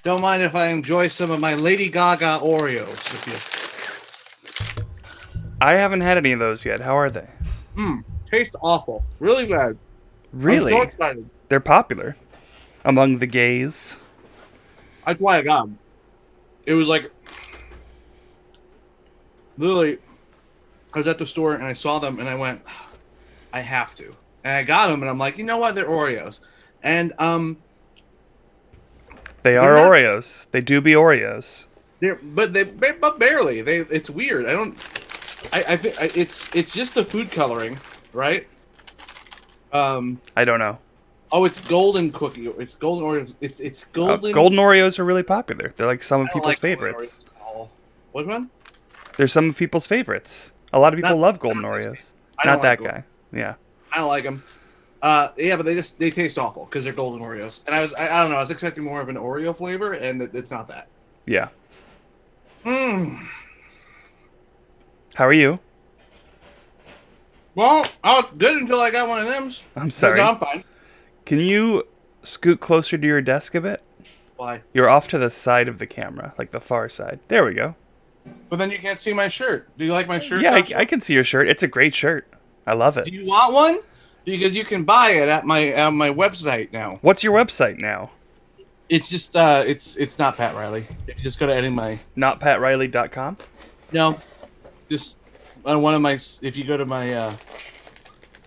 Don't mind if I enjoy some of my Lady Gaga Oreos. I haven't had any of those yet. How are they? Taste awful. Really bad. I'm so Really? excited. They're popular among the gays. That's why I got them. It was like, literally, I was at the store and I saw them and I went, I have to. And I got them and I'm like, you know what? They're Oreos. And They they're are not. Oreos. They do be Oreos. But barely. It's weird. I don't. I think it's just the food coloring, right? I don't know. Oh, it's golden cookie. It's golden Oreos. It's golden. Golden Oreos are really popular. They're like some of I don't people's like golden favorites. Oreos at all. What one? They're some of people's favorites. A lot of people Not love golden not this Oreos. I don't Not like that golden. guy. Yeah. I don't like them. Yeah, but they taste awful because they're golden Oreos. And I don't know. I was expecting more of an Oreo flavor, and it's not that. Yeah. Mmm. How are you? Well, I was good until I got one of them. I'm But no, sorry. I'm fine. Can you scoot closer to your desk a bit? Why? You're off to the side of the camera, like the far side. There we go. But then you can't see my shirt. Do you like my shirt? Yeah, Josh? I can see your shirt. It's a great shirt. I love it. Do you want one? Because you can buy it at my website now. What's your website now? It's just it's not Pat Riley. You just go to any my NotPatRiley.com? no, just on one of my. If you go to my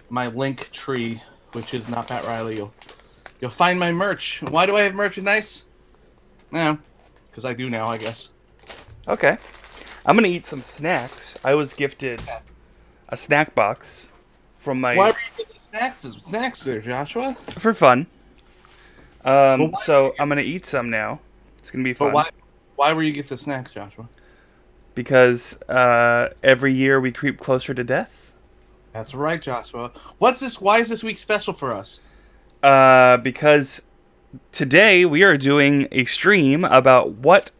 my link tree, which is not Pat Riley, you'll find my merch. Why do I have merchandise? Yeah, because I do now, I guess. Okay. I'm going to eat some snacks. I was gifted a snack box from my... Why were you getting snacks there, Joshua? For fun. But why So I'm going to eat some now. It's going to be fun. But why were you get the snacks, Joshua? Because every year we creep closer to death. That's right, Joshua. What's this? Why is this week special for us? Because today we are doing a stream about what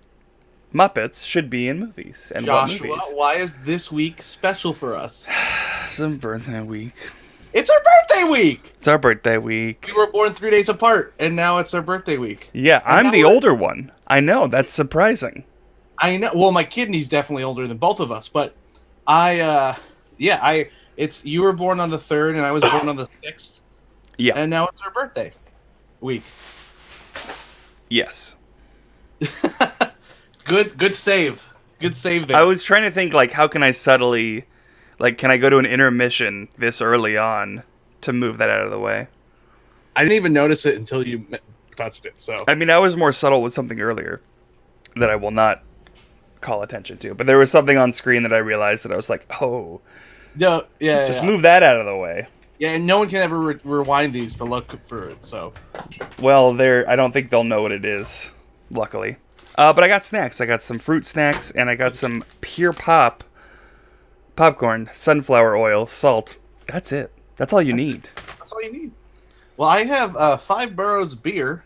Muppets should be in movies and Joshua, what movies. why is this week special for us? Some birthday week. It's our birthday week! It's our birthday week. We were born 3 days apart, and now it's our birthday week. Yeah, And I'm now the we're- older one. I know, that's surprising. I know. Well, my kidney's definitely older than both of us, but it's you were born on the 3rd, and I was born on the 6th, Yeah. and now it's our birthday week. Yes. Good save. Good save there. I was trying to think, like, how can I subtly, like, can I go to an intermission this early on to move that out of the way? I didn't even notice it until you touched it, so. I mean, I was more subtle with something earlier that I will not call attention to, but there was something on screen that I realized that I was like, oh, No, yeah, just yeah. move that out of the way. Yeah, and no one can ever rewind these to look for it, so. Well, I don't think they'll know what it is, luckily. But I got snacks. I got some fruit snacks, and I got some Pure Pop popcorn, sunflower oil, salt. That's it. That's all you need. That's all you need. Well, I have Five Boroughs beer.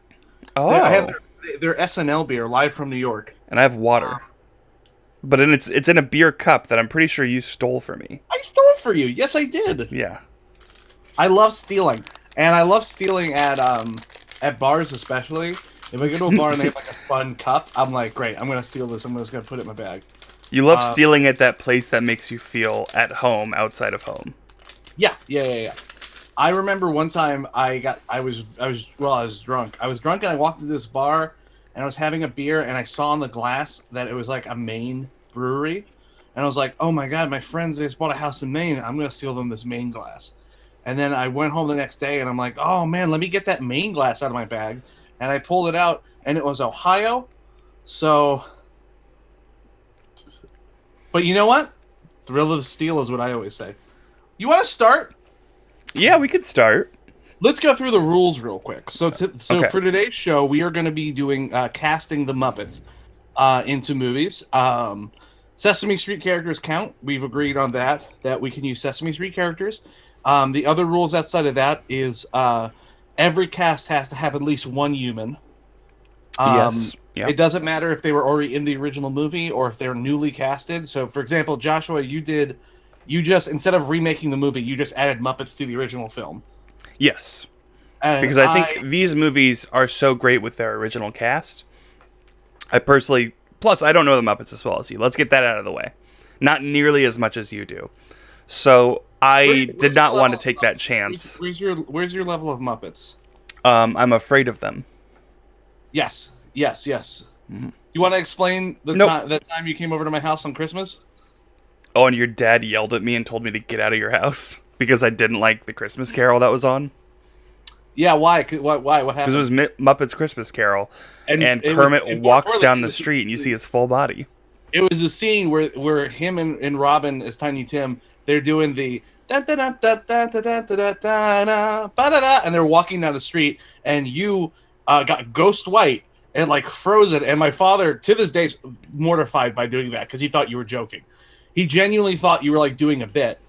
Oh, I have their SNL beer, live from New York. and I have water. But it's in a beer cup that I'm pretty sure you stole from me. I stole it for you. Yes, I did. Yeah. I love stealing, and I love stealing at bars especially. If I go to a bar and they have like a fun cup, I'm like, great. I'm gonna steal this. I'm just gonna put it in my bag. You love stealing at that place that makes you feel at home outside of home. Yeah. I remember one time I was drunk. I was drunk and I walked into this bar and I was having a beer and I saw on the glass that it was like a Maine brewery, and I was like, oh my god, my friends just bought a house in Maine. I'm gonna steal them this Maine glass. And then I went home the next day and I'm like, oh man, let me get that Maine glass out of my bag. And I pulled it out and it was Ohio. So, but you know what? Thrill of the steal is what I always say. You want to start? Yeah, we could start. Let's go through the rules real quick. So Okay. for today's show, we are going to be doing casting the Muppets into movies. Sesame Street characters count. We've agreed on that we can use Sesame Street characters. The other rules outside of that is every cast has to have at least one human. Yes. Yeah. It doesn't matter if they were already in the original movie or if they're newly casted. So, for example, Joshua, you just, instead of remaking the movie, you just added Muppets to the original film. Yes. And Because I think these movies are so great with their original cast I personally, plus I don't know the Muppets as well as you. Let's get that out of the way. Not nearly as much as you do. So I did Where's your not want to level? take that chance. Where's your level of Muppets? I'm afraid of them. Yes, yes, yes. You want to explain the Nope. time that time you came over to my house on Christmas? Oh, and your dad yelled at me and told me to get out of your house because I didn't like the Christmas Carol that was on. Yeah, why? Why? What Because it happened? was Muppets Christmas Carol, And and it was, Kermit and more walks importantly, down the street and you see his full body. it was a scene where him and Robin as Tiny Tim, they're doing the da da da da da da da da da da ba da da, and they're walking down the street, and you got ghost white and like frozen, and my father to this day is mortified by doing that because he thought you were joking. He genuinely thought you were like doing a bit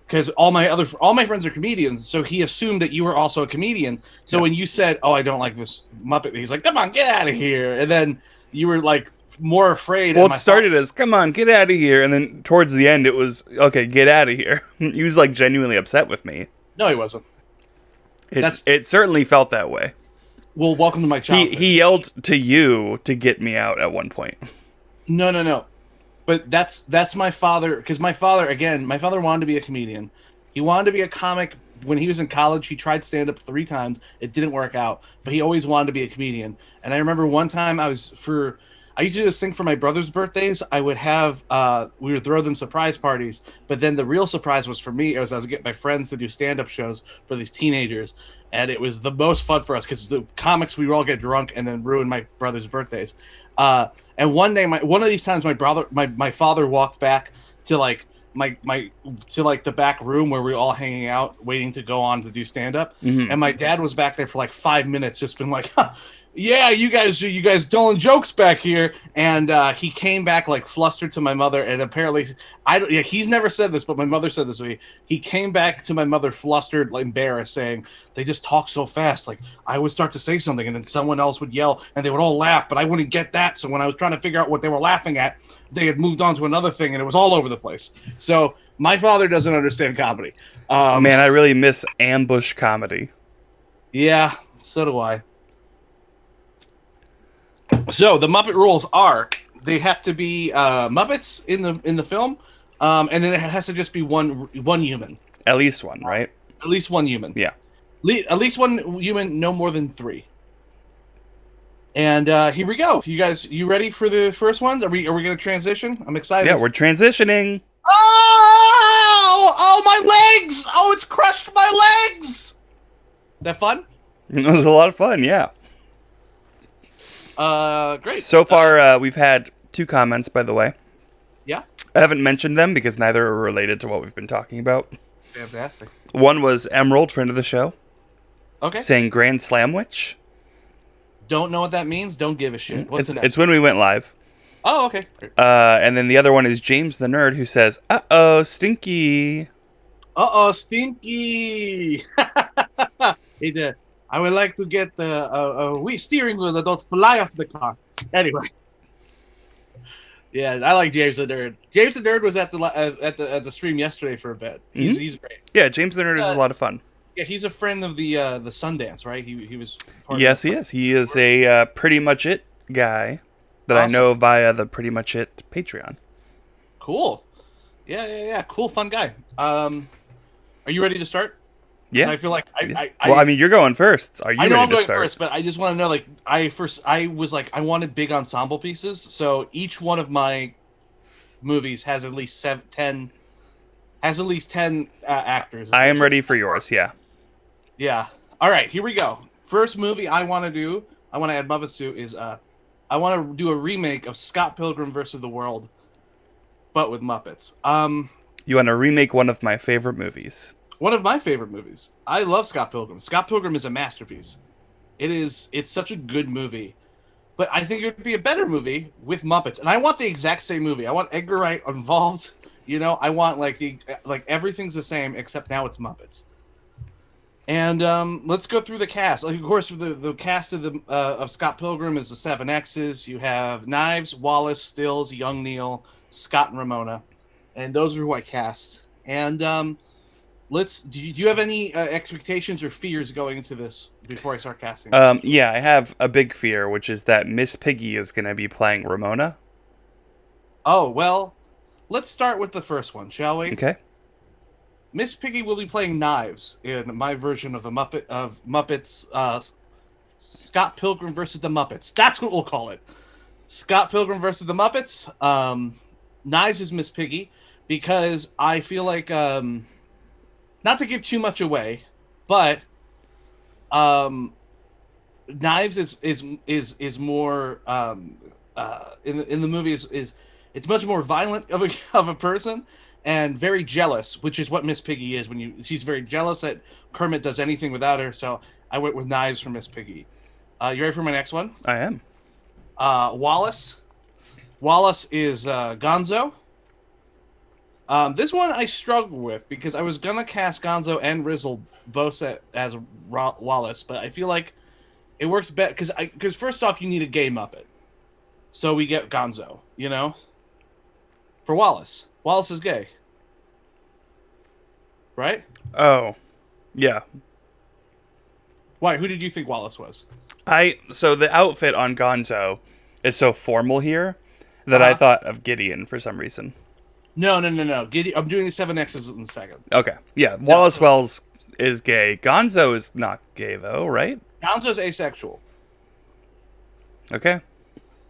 because all my friends are comedians, so he assumed that you were also a comedian. So Yeah. when you said, "Oh, I don't like this Muppet," he's like, "Come on, get out of here!" And then you were like more afraid. Well, And it started as "Come on, get out of here," and then towards the end, it was "Okay, get out of here." He was like genuinely upset with me. no, he wasn't. That's It certainly felt that way. well, welcome to my childhood. He yelled to you to get me out at one point. No, no, no. But that's my father because my father wanted to be a comedian. He wanted to be a comic when he was in college. He tried stand up 3 times. It didn't work out, but he always wanted to be a comedian. And I remember one time I used to do this thing for my brother's birthdays. I would have we would throw them surprise parties, but then the real surprise was for me. It was I was getting my friends to do stand up shows for these teenagers, and it was the most fun for us because the comics we would all get drunk and then ruin my brother's birthdays. And one day, one of these times, my father walked back to like my to like the back room where we were all hanging out, waiting to go on to do stand up. Mhm. And my dad was back there for like 5 minutes, just been like, huh, "Yeah, you guys telling jokes back here." And he came back like flustered to my mother, and apparently, yeah, he's never said this, but my mother said this to me. He came back to my mother flustered, like embarrassed, saying, "They just talk so fast. Like I would start to say something, and then someone else would yell, and they would all laugh, but I wouldn't get that. So when I was trying to figure out what they were laughing at, they had moved on to another thing, and it was all over the place." So my father doesn't understand comedy. Man, I really miss ambush comedy. Yeah, so do I. So the Muppet rules are they have to be Muppets in the film, and then it has to just be one human, At least one, right? at least one human, Yeah. at least one human, no more than 3. And here we go. You guys, you ready for the first one? Are we going to transition? I'm excited. Yeah, we're transitioning. Oh, oh my legs! Oh, it's crushed my legs. That fun? It was a lot of fun, yeah. Great. So far, we've had 2 comments, by the way. Yeah, I haven't mentioned them because neither are related to what we've been talking about. fantastic. One was Emerald, friend of the show, Okay. saying Grand Slamwich. Don't know what that means. Don't give a shit. What's the next? It's when we went live. Oh, okay. Great. And then the other one is James the Nerd, who says, "Uh-oh, stinky." Uh-oh, stinky. Hey there. I would like to get a wheel steering wheel that don't fly off the car. Anyway. Yeah, I like James the Nerd. James the Nerd was at the stream yesterday for a bit. He's great. Yeah, James the Nerd is a lot of fun. Yeah, he's a friend of the Sundance, right? He was part Yes, of he is. He is a Pretty Much It guy that I Awesome. know via the Pretty Much It Patreon. Cool. Yeah. Cool, fun guy. Are you ready to start? 'Cause Yeah. I feel like Well, I mean, you're going first. Are you I know ready I'm to going start? first, but I just want to know, like, I was like, I wanted big ensemble pieces, so each one of my movies has at least 10 actors. I am ready for yours, yeah. Yeah. All right, here we go. First movie I want to add Muppets to is I want to do a remake of Scott Pilgrim versus the World, but with Muppets. You want to remake one of my favorite movies. One of my favorite movies. I love Scott Pilgrim. Scott Pilgrim is a masterpiece. It's such a good movie. But I think it would be a better movie with Muppets. And I want the exact same movie. I want Edgar Wright involved. You know, I want like everything's the same except now it's Muppets. And let's go through the cast. Like, of course, the cast of Scott Pilgrim is the 7X's. You have Knives, Wallace, Stills, Young Neil, Scott, and Ramona, and those are who I cast. And Do you have any expectations or fears going into this before I start casting this? Yeah, I have a big fear, which is that Miss Piggy is going to be playing Ramona. Oh, well, let's start with the first one, shall we? Okay. Miss Piggy will be playing Knives in my version of the Muppets. Scott Pilgrim versus the Muppets. That's what we'll call it. Scott Pilgrim versus the Muppets. Knives is Miss Piggy because I feel like not to give too much away, but um, Knives is more in the movie is it's much more violent of a of a person and very jealous, which is what Miss Piggy is. She's very jealous that Kermit does anything without her. So I went with Knives for Miss Piggy. You ready for my next one? I am. Wallace. Wallace is Gonzo. This one I struggled with because I was gonna cast Gonzo and Rizzle both as Wallace, but I feel like it works better because first off you need a gay Muppet, so we get Gonzo. For Wallace. Wallace is gay, right? Oh, yeah. Why? Who did you think Wallace was? So the outfit on Gonzo is so formal here that I Uh-huh. thought of Gideon for some reason. No, no, no, no. I'm doing the seven X's in a second. Okay. Yeah, No, Wallace so Wells is gay. Gonzo is not gay though, right? Gonzo's asexual. Okay.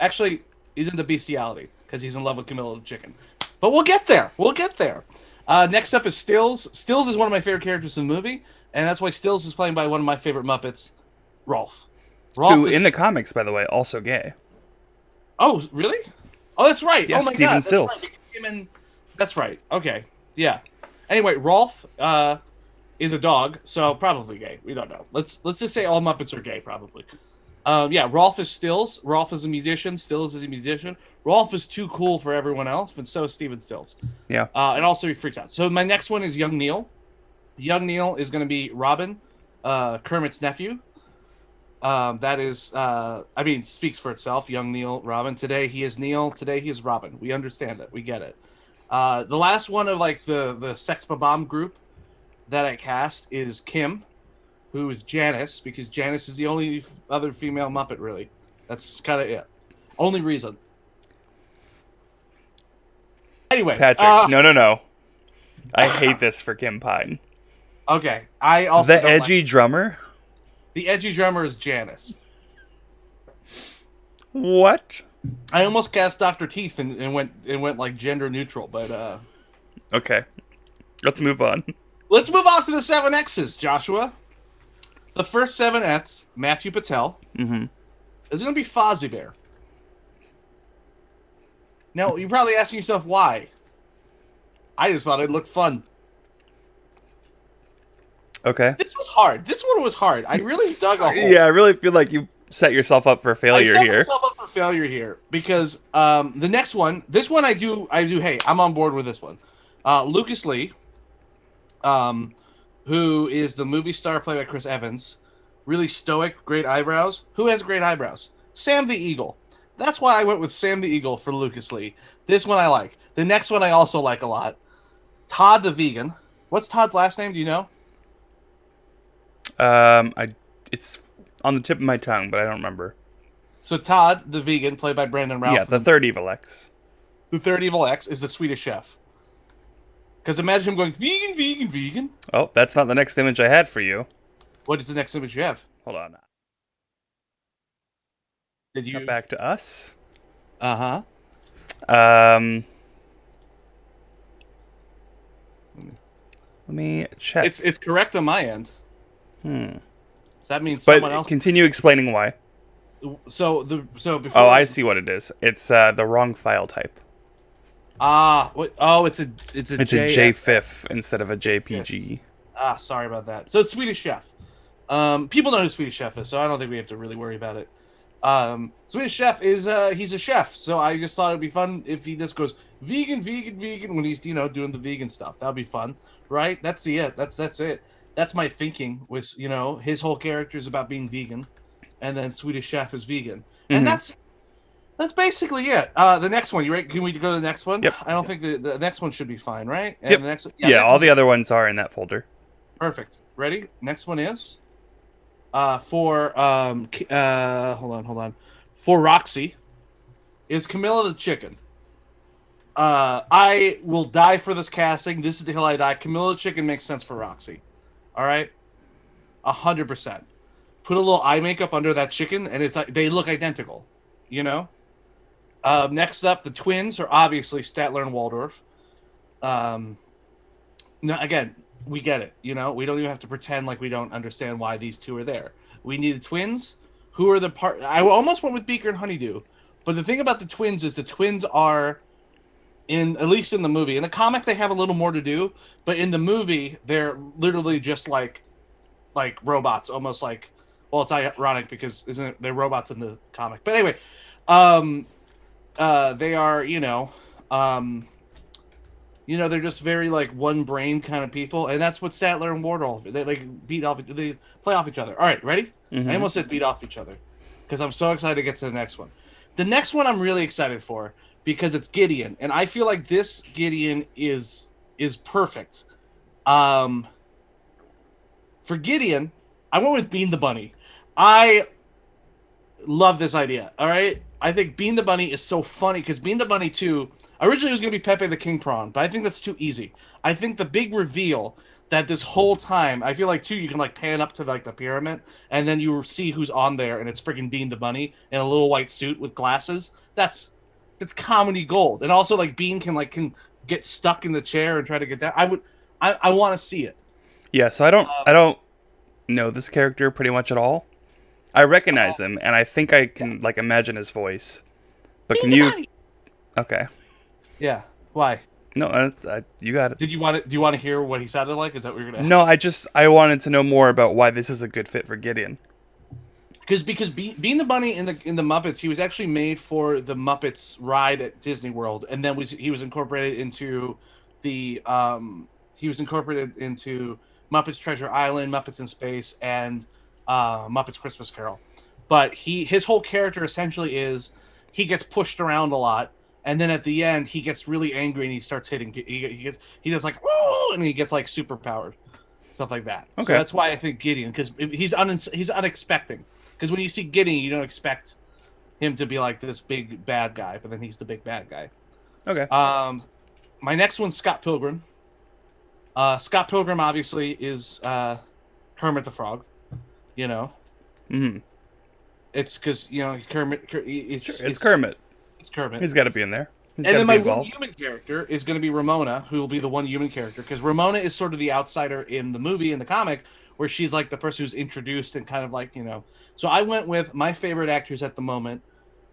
Actually, he's into bestiality because he's in love with Camilla the chicken. But we'll get there. We'll get there. Next up is Stills. Stills is one of my favorite characters in the movie, and that's why Stills is played by one of my favorite Muppets, Rolf. Who Rolf is. in the comics, by the way, also gay. Oh, really? Oh, that's right. Yeah, Oh my Stephen God, that's Stills. right. That's right. Okay. Yeah. Anyway, Rolf is a dog, so probably gay. We don't know. Let's just say all Muppets are gay, probably. Yeah, Rolf is Stills. Rolf is a musician. Stills is a musician. Rolf is too cool for everyone else, and so is Steven Stills. Yeah. And also he freaks out. So my next one is Young Neil. Young Neil is going to be Robin, Kermit's nephew. That is, speaks for itself. Young Neil, Robin. Today he is Neil. Today he is Robin. We understand it. We get it. The last one of like the Sex Bomb group that I cast is Kim, who is Janice, because Janice is the only other female Muppet, really. That's kind of it. Only reason. Anyway. Patrick, no. I hate this for Kim Pine. Okay. I also The don't edgy like, drummer? the edgy drummer is Janice. What? I almost cast Dr. Teeth and went like gender neutral, but Okay. Let's move on. let's move on to the 7Xs, Joshua. The first 7X, Matthew Patel, Mm-hmm. is going to be Fozzie Bear. Now, you're probably asking yourself why. I just thought it looked fun. Okay. This was hard. This one was hard. I really dug a hole. Yeah, I really feel like you set yourself up for failure I set here. myself up for failure here because the next one, this one I do. Hey, I'm on board with this one. Lucas Lee, who is the movie star played by Chris Evans, really stoic, great eyebrows. Who has great eyebrows? Sam the Eagle. That's why I went with Sam the Eagle for Lucas Lee. This one I like. The next one I also like a lot. Todd the Vegan. What's Todd's last name? Do you know? It's on the tip of my tongue, but I don't remember. So Todd the Vegan, played by Brandon Routh. Yeah, the third Evil X. The third Evil X is the Swedish Chef. Because imagine him going vegan, vegan, vegan. Oh, that's not the next image I had for you. What is the next image you have? Hold on. Did you? Cut back to us. Uh huh. Um, let me check. It's correct on my end. So that means But someone else. continue explaining why. So before. Oh, I see what it is. It's the wrong file type. What? Oh, it's a It's a JF. JFIF instead of a JPG. Sorry about that. So it's Swedish Chef. People know who Swedish Chef is, so I don't think we have to really worry about it. Swedish Chef is he's a chef, so I just thought it'd be fun if he just goes vegan, vegan, vegan when he's doing the vegan stuff. That'd be fun, right? That's it. That's it. That's my thinking. Was his whole character is about being vegan, and then Swedish Chef is vegan, and that's basically it. The next one, you ready? Can we go to the next one? Yep. I don't think the next one should be fine, right? And Yep. the next, Yeah, all the other ones are in that folder. Perfect. Ready? Next one is for hold on. For Roxy is Camilla the chicken. I will die for this casting. This is the hill I die. Camilla the chicken makes sense for Roxy. All right, 100%. Put a little eye makeup under that chicken, and it's like they look identical. You know. Next up, the twins are obviously Statler and Waldorf. Um, no, again, we get it. You know, we don't even have to pretend like we don't understand why these two are there. We needed twins. Who are the part? I almost went with Beaker and Honeydew, but the thing about the twins is the twins are in at least in the movie. In the comic, they have a little more to do, but in the movie, they're literally just like robots, almost like. Well, it's ironic because isn't it, they're robots in the comic? But anyway, um, they are um, they're just very like one brain kind of people, and that's what Statler and Wardle they like beat off, they play off each other. All right, ready? I Mm-hmm. almost said beat off each other because I'm so excited to get to the next one. The next one I'm really excited for because it's Gideon, and I feel like this Gideon is perfect. Um, for Gideon, I went with Bean the Bunny. I love this idea. All right, I think Bean the Bunny is so funny because Bean the Bunny too. Originally, it was going to be Pepe the King Prawn, but I think that's too easy. I think the big reveal that this whole time, I feel like too, you can like pan up to like the pyramid, and then you see who's on there, and it's freaking Bean the Bunny in a little white suit with glasses. That's comedy gold. And also, like Bean can get stuck in the chair and try to get down. I want to see it. Yeah, so I don't know this character pretty much at all. I recognize him, and I think I Yeah, can like imagine his voice. But Bean can the you? Bunny. Okay, Yeah. Why? no, you got it. Did you want to? Do you want to hear what he sounded like? Is that what you're gonna No, ask? I wanted to know more about why this is a good fit for Gideon. Being the bunny in the Muppets, he was actually made for the Muppets ride at Disney World, and then he was incorporated into the Muppets Treasure Island, Muppets in Space, and Muppets Christmas Carol. But his whole character essentially is he gets pushed around a lot, and then at the end he gets really angry and he starts hitting. He does like oh, and he gets like super powered stuff like that. So Okay, that's why I think Gideon because he's unexpected. Because when you see Gideon, you don't expect him to be like this big bad guy, but then he's the big bad guy. okay. Um, my next one's Scott Pilgrim. Scott Pilgrim obviously is Kermit the Frog. You know, Mm-hmm. it's because he's Kermit. Sure, it's Kermit. It's Kermit. He's got to be in there. He's And got to then be my one involved. human character is going to be Ramona, who will be the one human character because Ramona is sort of the outsider in the movie in the comic, where she's like the person who's introduced and kind of like So I went with my favorite actors at the moment,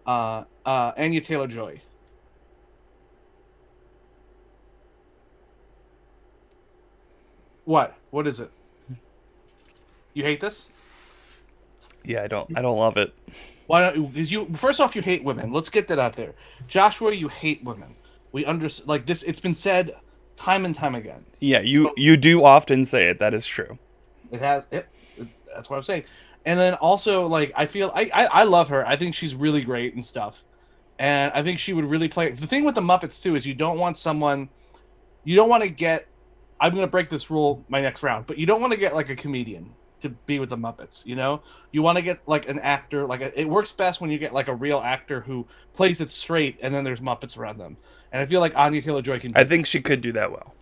Anya Taylor Joy. What? What is it? You hate this? Yeah, I don't love it. Why don't? Because you first off, you hate women. Let's get that out there, Joshua. You hate women. We under like this. It's been said time and time again. Yeah, So you do often say it. That is true. it has it. That's what I'm saying. And then also like I feel I love her. I think she's really great and stuff. And I think she would really play. The thing with the Muppets too is you don't want someone. You don't want to get. I'm gonna break this rule my next round, but you don't want to get like a comedian to be with the Muppets. You want to get like an actor. It works best when you get like a real actor who plays it straight, and then there's Muppets around them. And I feel like Anya Taylor Joy can I do think that. she could do that well.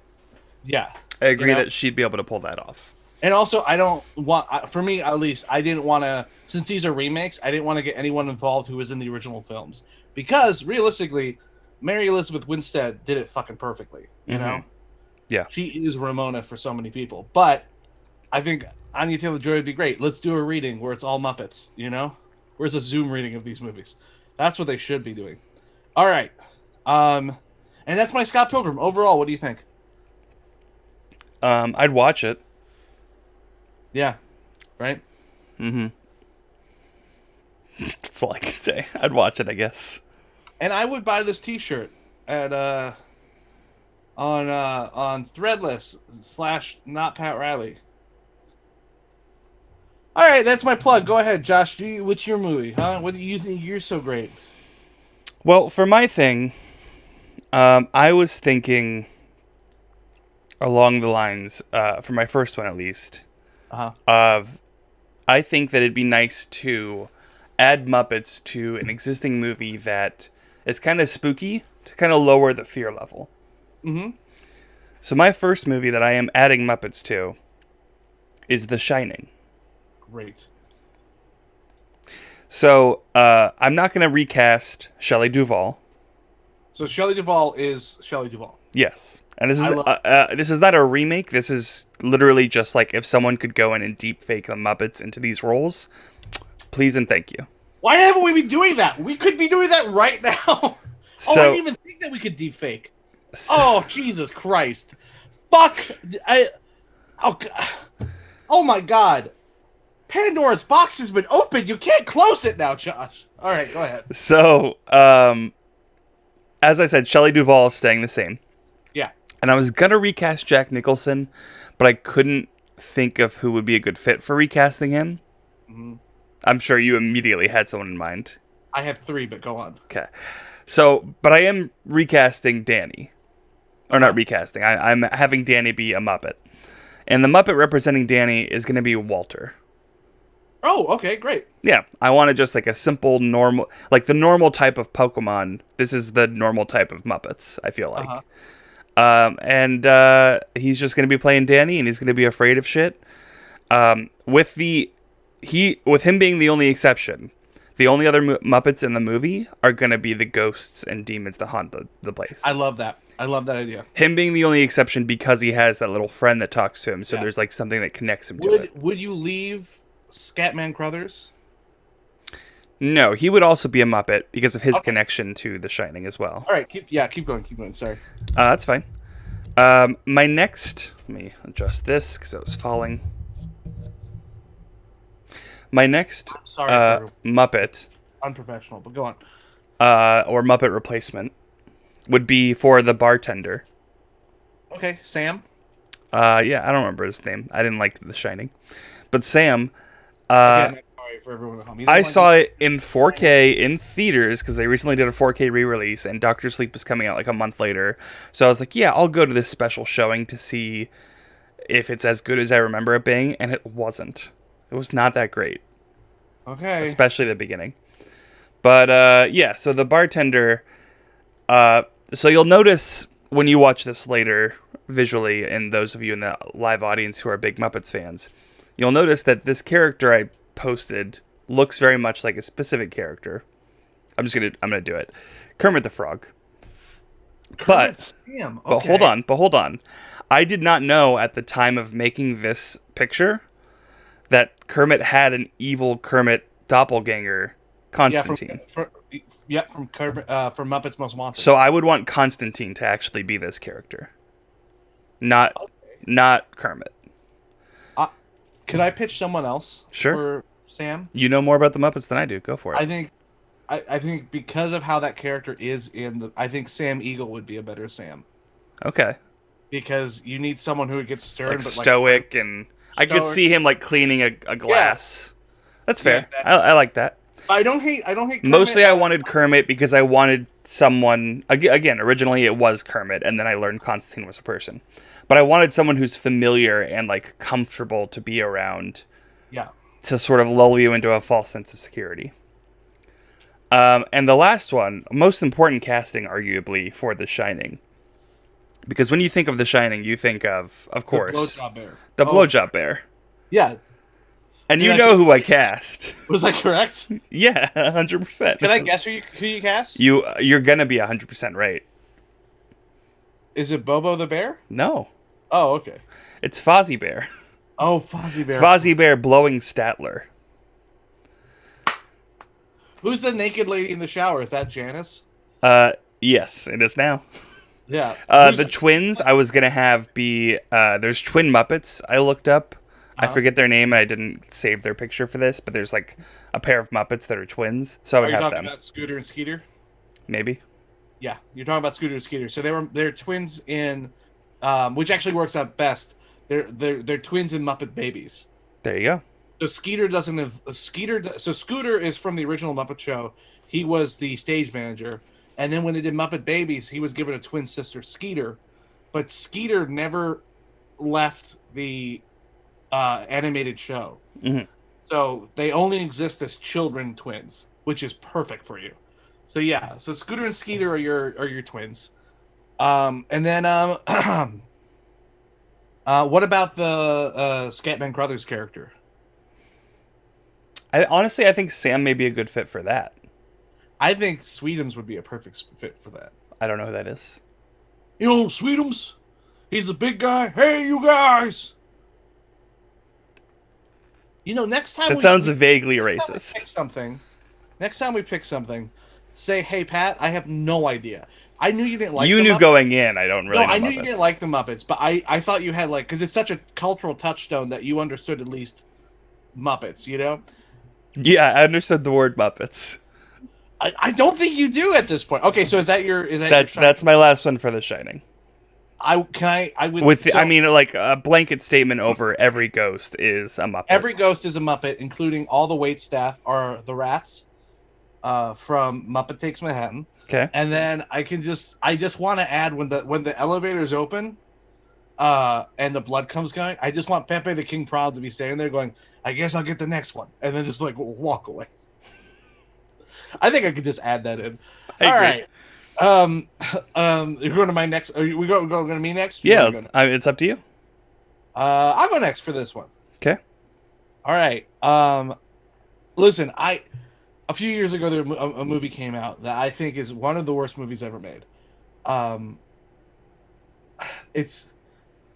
Yeah, I you agree know. that she'd be able to pull that off. And also, I don't want, for me at least, I didn't want to, since these are remakes, I didn't want to get anyone involved who was in the original films. Because realistically, Mary Elizabeth Winstead did it fucking perfectly. You Mm-hmm. know? Yeah. She is Ramona for so many people. But I think Anya Taylor Joy would be great. Let's do a reading where it's all Muppets, you know? Where's a Zoom reading of these movies? That's what they should be doing. All right. And that's my Scott Pilgrim. Overall, what do you think? I'd watch it. Yeah. Right? Mm-hmm. That's all I can say. I'd watch it, I guess. And I would buy this T-shirt at on Threadless / not Pat Riley. All right, that's my plug. Go ahead, Josh. What's your movie? Huh? What do you think? You're so great. Well, for my thing, I was thinking along the lines, for my first one at least, Uh huh. of I think that it'd be nice to add Muppets to an existing movie that is kind of spooky to kind of lower the fear level. Mm-hmm. So my first movie that I am adding Muppets to is The Shining. Great. So I'm not going to recast Shelley Duvall. So Shelley Duvall is Shelley Duvall. Yes, and I love. this is not a remake. This is literally just like if someone could go in and deep fake the Muppets into these roles, please and thank you. Why haven't we been doing that? We could be doing that right now. Oh, I So, didn't even think that we could deep fake. so Oh, Jesus Christ. Fuck. Oh, oh my God. Pandora's box has been opened. You can't close it now, Josh. All right, go ahead. so as I said, Shelley Duvall is staying the same, Yeah. and I was gonna recast Jack Nicholson, but I couldn't think of who would be a good fit for recasting him. Hmm. I'm sure you immediately had someone in mind. I have three, but go on. Okay. So, but I am recasting Danny. Or not recasting. I'm having Danny be a Muppet. And the Muppet representing Danny is going to be Walter. Oh, okay, great. Yeah, I want to just like a simple, normal, like the normal type of Pokemon. This is the normal type of Muppets, I feel like. Uh-huh. And he's just going to be playing Danny, and he's going to be afraid of shit. With him being the only exception, the only other Muppets in the movie are going to be the ghosts and demons that haunt the place. I love that. I love that idea. Him being the only exception because he has that little friend that talks to him, so Yeah. there's like something that connects him to it. Would you leave Scatman Crothers? No, he would also be a Muppet because of his Okay. connection to The Shining as well. All right, keep going, keep going. Sorry. That's fine. My next, let me adjust this because it was falling. My next Sorry for Muppet unprofessional, but go on. or Muppet replacement would be for the bartender. Okay, Sam. Yeah, I don't remember his name. I didn't like The Shining, but Sam. Again, I'm sorry for everyone at home. You don't I like saw it in 4K in theaters because they recently did a 4K re-release, and Doctor Sleep was coming out like a month later. So I was like, yeah, I'll go to this special showing to see if it's as good as I remember it being, and it wasn't. It was not that great, Okay. especially the beginning. But yeah, so the bartender. So you'll notice when you watch this later visually, and those of you in the live audience who are big Muppets fans, you'll notice that this character I posted looks very much like a specific character. I'm gonna do it. Kermit the Frog. Kermit Sam. But Okay. hold on. I did not know at the time of making this picture that Kermit had an evil Kermit doppelganger, Constantine. From Kermit, from Muppets Most Wanted. So I would want Constantine to actually be this character, not Kermit. Could I pitch someone else? Sure. For Sam? You know more about the Muppets than I do. Go for it. I think because of how that character is I think Sam Eagle would be a better Sam. Okay. Because you need someone who gets stern, Like but stoic, and I could stoic. see him like cleaning a glass. That's fair. Yeah, I like that. I don't hate. Kermit. Mostly, I wanted Kermit because I wanted someone. Again, originally it was Kermit, and then I learned Constantine was a person. But I wanted someone who's familiar and like comfortable to be around, Yeah. to sort of lull you into a false sense of security. And the last one, most important casting, arguably, for The Shining. Because when you think of The Shining, you think of course, Blowjob Bear. the Blowjob Bear. Yeah. And Did you I know say- who I cast. Was that correct? Yeah, 100%. Can I guess who you cast? You're gonna be 100% right. Is it Bobo the Bear? No, Oh, okay. it's Fozzie Bear. Oh, Fozzie Bear. Fozzie Bear blowing Statler. Who's the naked lady in the shower? Is that Janice? Yes, it is now. Yeah. The twins I was gonna have be there's twin Muppets I looked up. I forget their name and I didn't save their picture for this, but there's like a pair of Muppets that are twins, so I Are would you have talking them. about Scooter and Skeeter? Maybe. Yeah, you're talking about Scooter and Skeeter. So they're twins in, which actually works out best. They're twins in Muppet Babies. There you go. So Skeeter doesn't have So Scooter is from the original Muppet Show. He was the stage manager, and then when they did Muppet Babies, he was given a twin sister, Skeeter. But Skeeter never left the animated show. Hmm. So they only exist as children twins, which is perfect for you. So yeah, so Scooter and Skeeter are your twins. And then what about the Scatman Crothers character? I think Sam may be a good fit for that. I think Sweetums would be a perfect fit for that. I don't know who that is. You know, Sweetums, he's the big guy. Hey, you guys. You know, That sounds vaguely next time we pick racist. something, next time we pick something, say, "Hey, Pat, I have no idea. I knew you didn't like You the knew Muppets. going in. I don't No, really know I knew you didn't Muppets. like the Muppets, but I thought you had like because it's such a cultural touchstone that you understood at least Muppets. You know, Yeah, I understood the word Muppets. I don't think you do at this point. Okay, so is that your shine? That's my last one for The Shining. I would With I so mean, like a blanket statement over every ghost is a Muppet. every ghost is a Muppet, including all the wait staff are the rats from Muppet Takes Manhattan. Okay. And then I just want to add when the elevators open, and the blood comes going, I just want Pepe the King Proud to be standing there going, I guess I'll get the next one, and then just like walk away. I think I could just add that in. I All agree. right. You're going to my next. Are you, we going to me next? You Yeah, want to go next? it's up to you. I'll go next for this one. Okay. All right. Listen, a few years ago a movie came out that I think is one of the worst movies ever made. Um, it's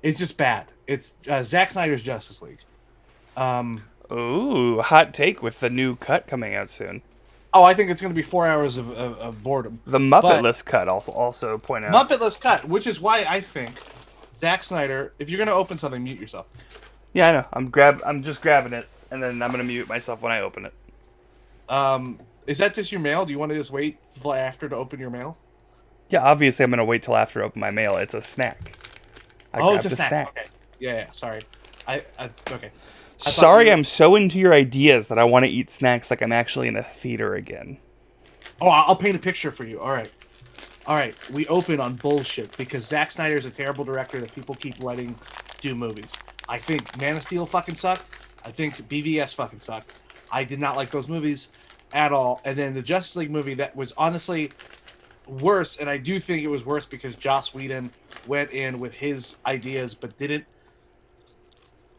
it's just bad. It's Zack Snyder's Justice League. Um, Ooh, hot take with the new cut coming out soon. oh, I think it's going to be 4 hours of boredom. The Muppet But list cut also point out. Muppetless cut, which is why I think Zack Snyder. If you're going to open something, mute yourself. Yeah, I know. I'm just grabbing it, and then I'm gonna mute myself when I open it. Is that just your mail? Do you want to just wait till after to open your mail? Yeah, obviously I'm gonna wait till after I open my mail. It's a snack. I Oh, it's grabbed a a snack. Okay. Yeah, yeah. Sorry. Okay. I thought Sorry, you. I'm so into your ideas that I want to eat snacks like I'm actually in a theater again. Oh, I'll paint a picture for you. All right. All right. We open on bullshit because Zack Snyder is a terrible director that people keep letting do movies. I think Man of Steel fucking sucked. I think BVS fucking sucked. I did not like those movies at all. And then the Justice League movie that was honestly worse, and I do think it was worse because Joss Whedon went in with his ideas but didn't.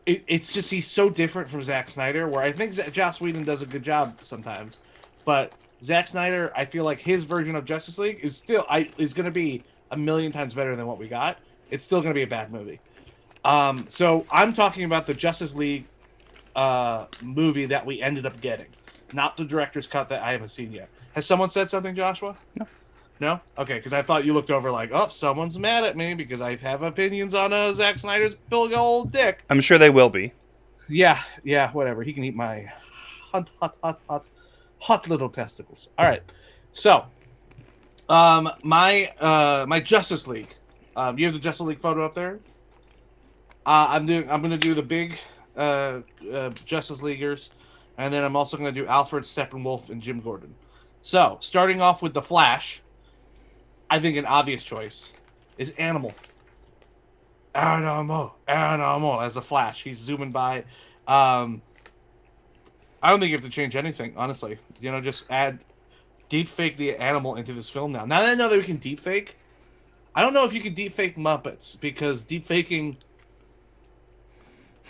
It's just he's so different from Zack Snyder, where I think Joss Whedon does a good job sometimes, but Zack Snyder, I feel like his version of Justice League is going to be a million times better than what we got. It's still going to be a bad movie. So I'm talking about the Justice League movie that we ended up getting, not the director's cut that I haven't seen yet. Has someone said something, Joshua? No. No? Okay, because I thought you looked over like, oh, someone's mad at me because I have opinions on Zack Snyder's big old dick. I'm sure they will be. Yeah, yeah, whatever. He can eat my hot little testicles. All right. So, my Justice League. You have the Justice League photo up there? I'm gonna do the big Justice Leaguers, and then I'm also gonna do Alfred Steppenwolf and Jim Gordon. So, starting off with the Flash, I think an obvious choice is Animal. Animal as the Flash. He's zooming by. I don't think you have to change anything, honestly. You know, just add deep fake the animal into this film now. Now that I know that we can deep fake, I don't know if you can deep fake Muppets because deep faking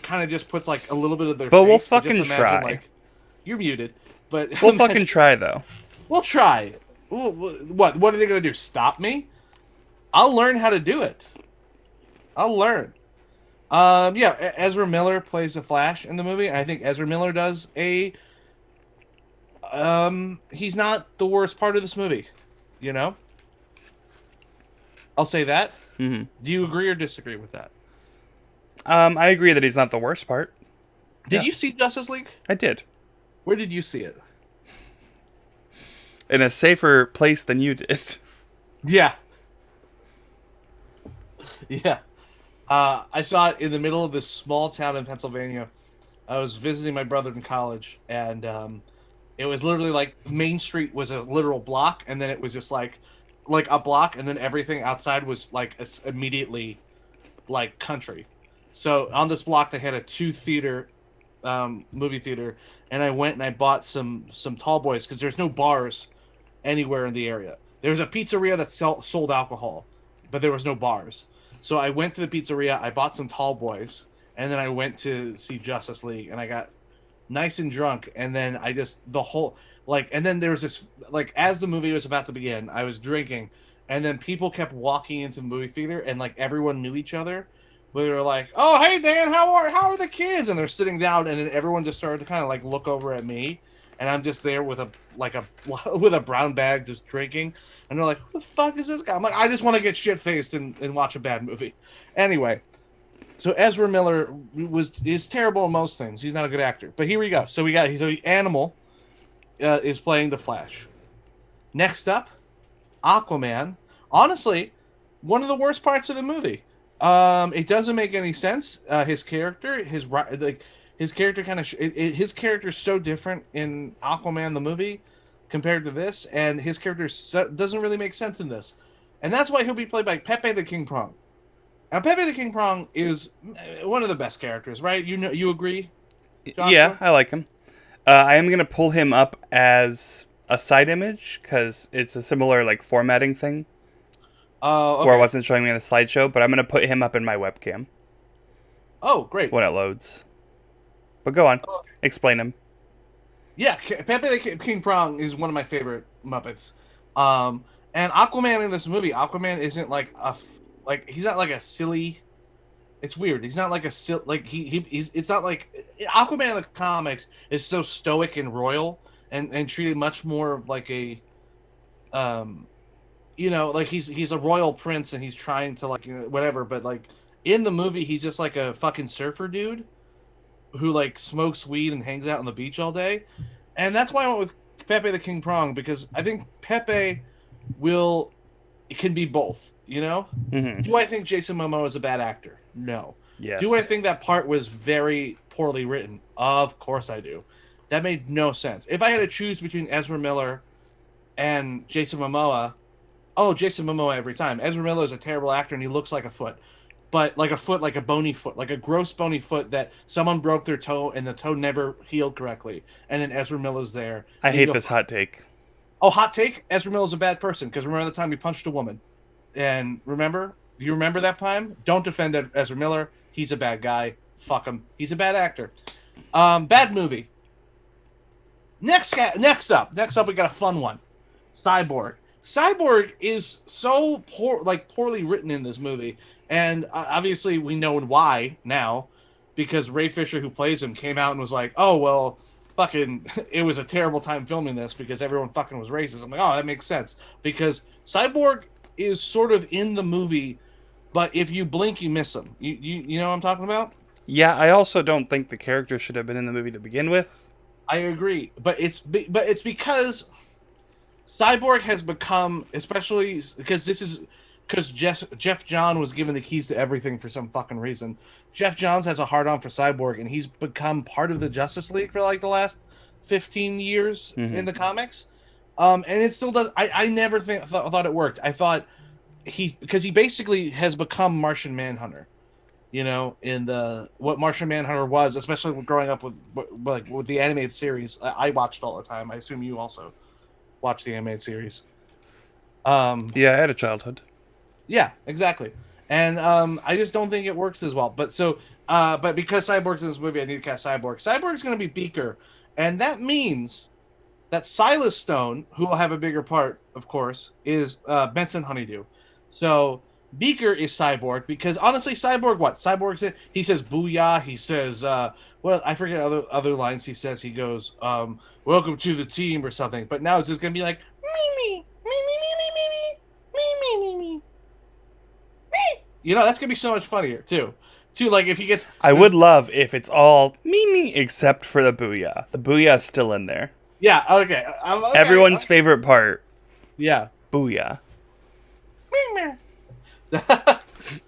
kind of just puts like a little bit of their But face. we'll Just fucking imagine, try. like, you're muted, but We'll fucking try though. we'll try. What are they gonna do? Stop me? I'll learn how to do it. I'll learn. Yeah, Ezra Miller plays the Flash in the movie. I think Ezra Miller does a. He's not the worst part of this movie, you know. I'll say that. Hmm. Do you agree or disagree with that? I agree that he's not the worst part. Did Yeah. you see Justice League? I did. Where did you see it? In a safer place than you did. Yeah, yeah. I saw it in the middle of this small town in Pennsylvania. I was visiting my brother in college, and it was literally like Main Street was a literal block, and then it was just like a block, and then everything outside was like immediately like country. So on this block, they had a movie theater, and I went and I bought some tall boys because there's no bars anywhere in the area. There was a pizzeria that sold alcohol, but there was no bars. So I went to the pizzeria, I bought some tall boys, and then I went to see Justice League, and I got nice and drunk, and then I just the whole like, and then there was this like as the movie was about to begin, I was drinking, and then people kept walking into the movie theater, and like everyone knew each other. Where they were like, "Oh, hey Dan, how are the kids?" And they're sitting down, and then everyone just started to kind of like look over at me, and I'm just there with a like a with a brown bag just drinking, and they're like, "Who the fuck is this guy?" I'm like, "I just want to get shit faced and watch a bad movie." Anyway, so Ezra Miller is terrible in most things. He's not a good actor. But here we go. So we got Animal is playing the Flash. Next up, Aquaman. Honestly, one of the worst parts of the movie. It doesn't make any sense. His character, his character kind of his character is so different in Aquaman the movie compared to this, and his character doesn't really make sense in this, and that's why he'll be played by Pepe the King Prong. Now, Pepe the King Prong is one of the best characters, right? You know, you agree, Yeah, Joshua? I like him. I am gonna pull him up as a side image because it's a similar like formatting thing where I Okay. wasn't showing me on the slideshow. But I'm gonna put him up in my webcam Oh, great. when it loads. But go on, explain him. Yeah, Pepe the King Prong is one of my favorite Muppets. Um, and Aquaman in this movie, Aquaman isn't like he's not like a silly. It's weird. He's not like a like he's it's not like Aquaman in the comics is so stoic and royal and treated much more of like a um like he's a royal prince and he's trying to like whatever, but like in the movie he's just like a fucking surfer dude who like smokes weed and hangs out on the beach all day. And that's why I went with Pepe the King Prong, because I think Pepe will it can be both, you know? Hmm. Do I think Jason Momoa is a bad actor? No. Do I Yes, think that part was very poorly written? Of course I do. That made no sense. If I had to choose between Ezra Miller and Jason Momoa, oh, Jason Momoa every time. Ezra Miller is a terrible actor and he looks like a foot. But like a foot, like a bony foot, like a gross bony foot that someone broke their toe and the toe never healed correctly. And then Ezra Miller's there. I And you hate go, this hot take. oh, hot take, Ezra Miller's a bad person. Because remember the time he punched a woman. And remember? Do you remember that time? Don't defend Ezra Miller. He's a bad guy. Fuck him. He's a bad actor. Bad movie. Next up, we got a fun one. Cyborg. Cyborg is so poorly written in this movie, and obviously we know why now, because Ray Fisher, who plays him, came out and was like, "Oh well, fucking, it was a terrible time filming this because everyone fucking was racist." I'm like, "Oh, that makes sense," because Cyborg is sort of in the movie, but if you blink, you miss him. You know what I'm talking about? Yeah, I also don't think the character should have been in the movie to begin with. I agree, but it's because Cyborg has become, especially because this is because Jeff John was given the keys to everything for some fucking reason. Jeff Johns has a hard on for Cyborg, and he's become part of the Justice League for like the last 15 years Hmm. in the comics. And it still does. I never thought it worked. I thought because he basically has become Martian Manhunter. You know, in the what Martian Manhunter was, especially growing up with the animated series. I watched all the time. I assume you also watch the animated series. Um, Yeah, I had a childhood. yeah, exactly. And I just don't think it works as well. But because Cyborg's in this movie, I need to cast Cyborg. Cyborg's going to be Beaker, and that means that Silas Stone, who will have a bigger part, of course, is Benson Honeydew. So Beaker is Cyborg because honestly, Cyborg what? Cyborg said he says "booyah." He says well, I forget other lines he says. He goes "Welcome to the team" or something. But now it's just gonna be like me me me me me me me me me me me me. You know that's gonna be so much funnier too. Too like if he gets I would there's love if it's all me except for the booyah. The booyah's still in there. yeah okay okay Everyone's favorite part, yeah. booyah.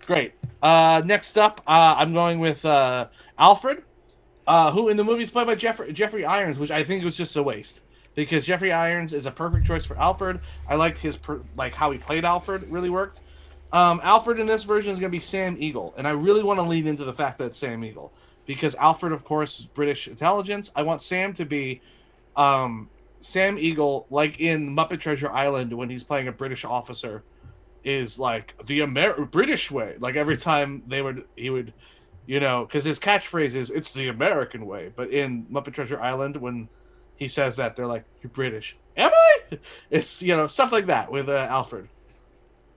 Great. Next up, I'm going with Alfred, who in the movie is played by Jeffrey Irons, which I think was just a waste because Jeffrey Irons is a perfect choice for Alfred. I liked his like how he played Alfred, really worked. Alfred in this version is going to be Sam Eagle, and I really want to lean into the fact that it's Sam Eagle because Alfred, of course, is British intelligence. I want Sam to be um, Sam Eagle, like in Muppet Treasure Island when he's playing a British officer, is like the British way. Like every time he would, because his catchphrase is "It's the American way." But in Muppet Treasure Island, when he says that, they're like, "You're British." Am I? It's stuff like that with Alfred.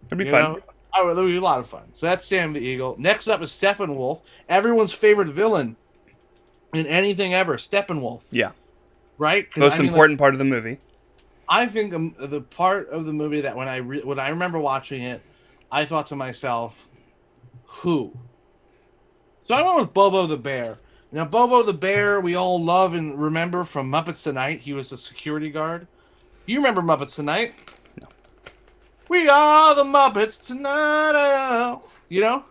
It'd be You fun. know, oh, it'll be a lot of fun. So that's Sam the Eagle. Next up is Steppenwolf, everyone's favorite villain in anything ever. Steppenwolf, Yeah. right? Because Most I mean, like, important part of the movie. I think the part of the movie that when I remember watching it, I thought to myself, who? So I went with Bobo the Bear. Now, Bobo the Bear, we all love and remember from Muppets Tonight. He was a security guard. You remember Muppets Tonight? We are the Muppets Tonight. You know?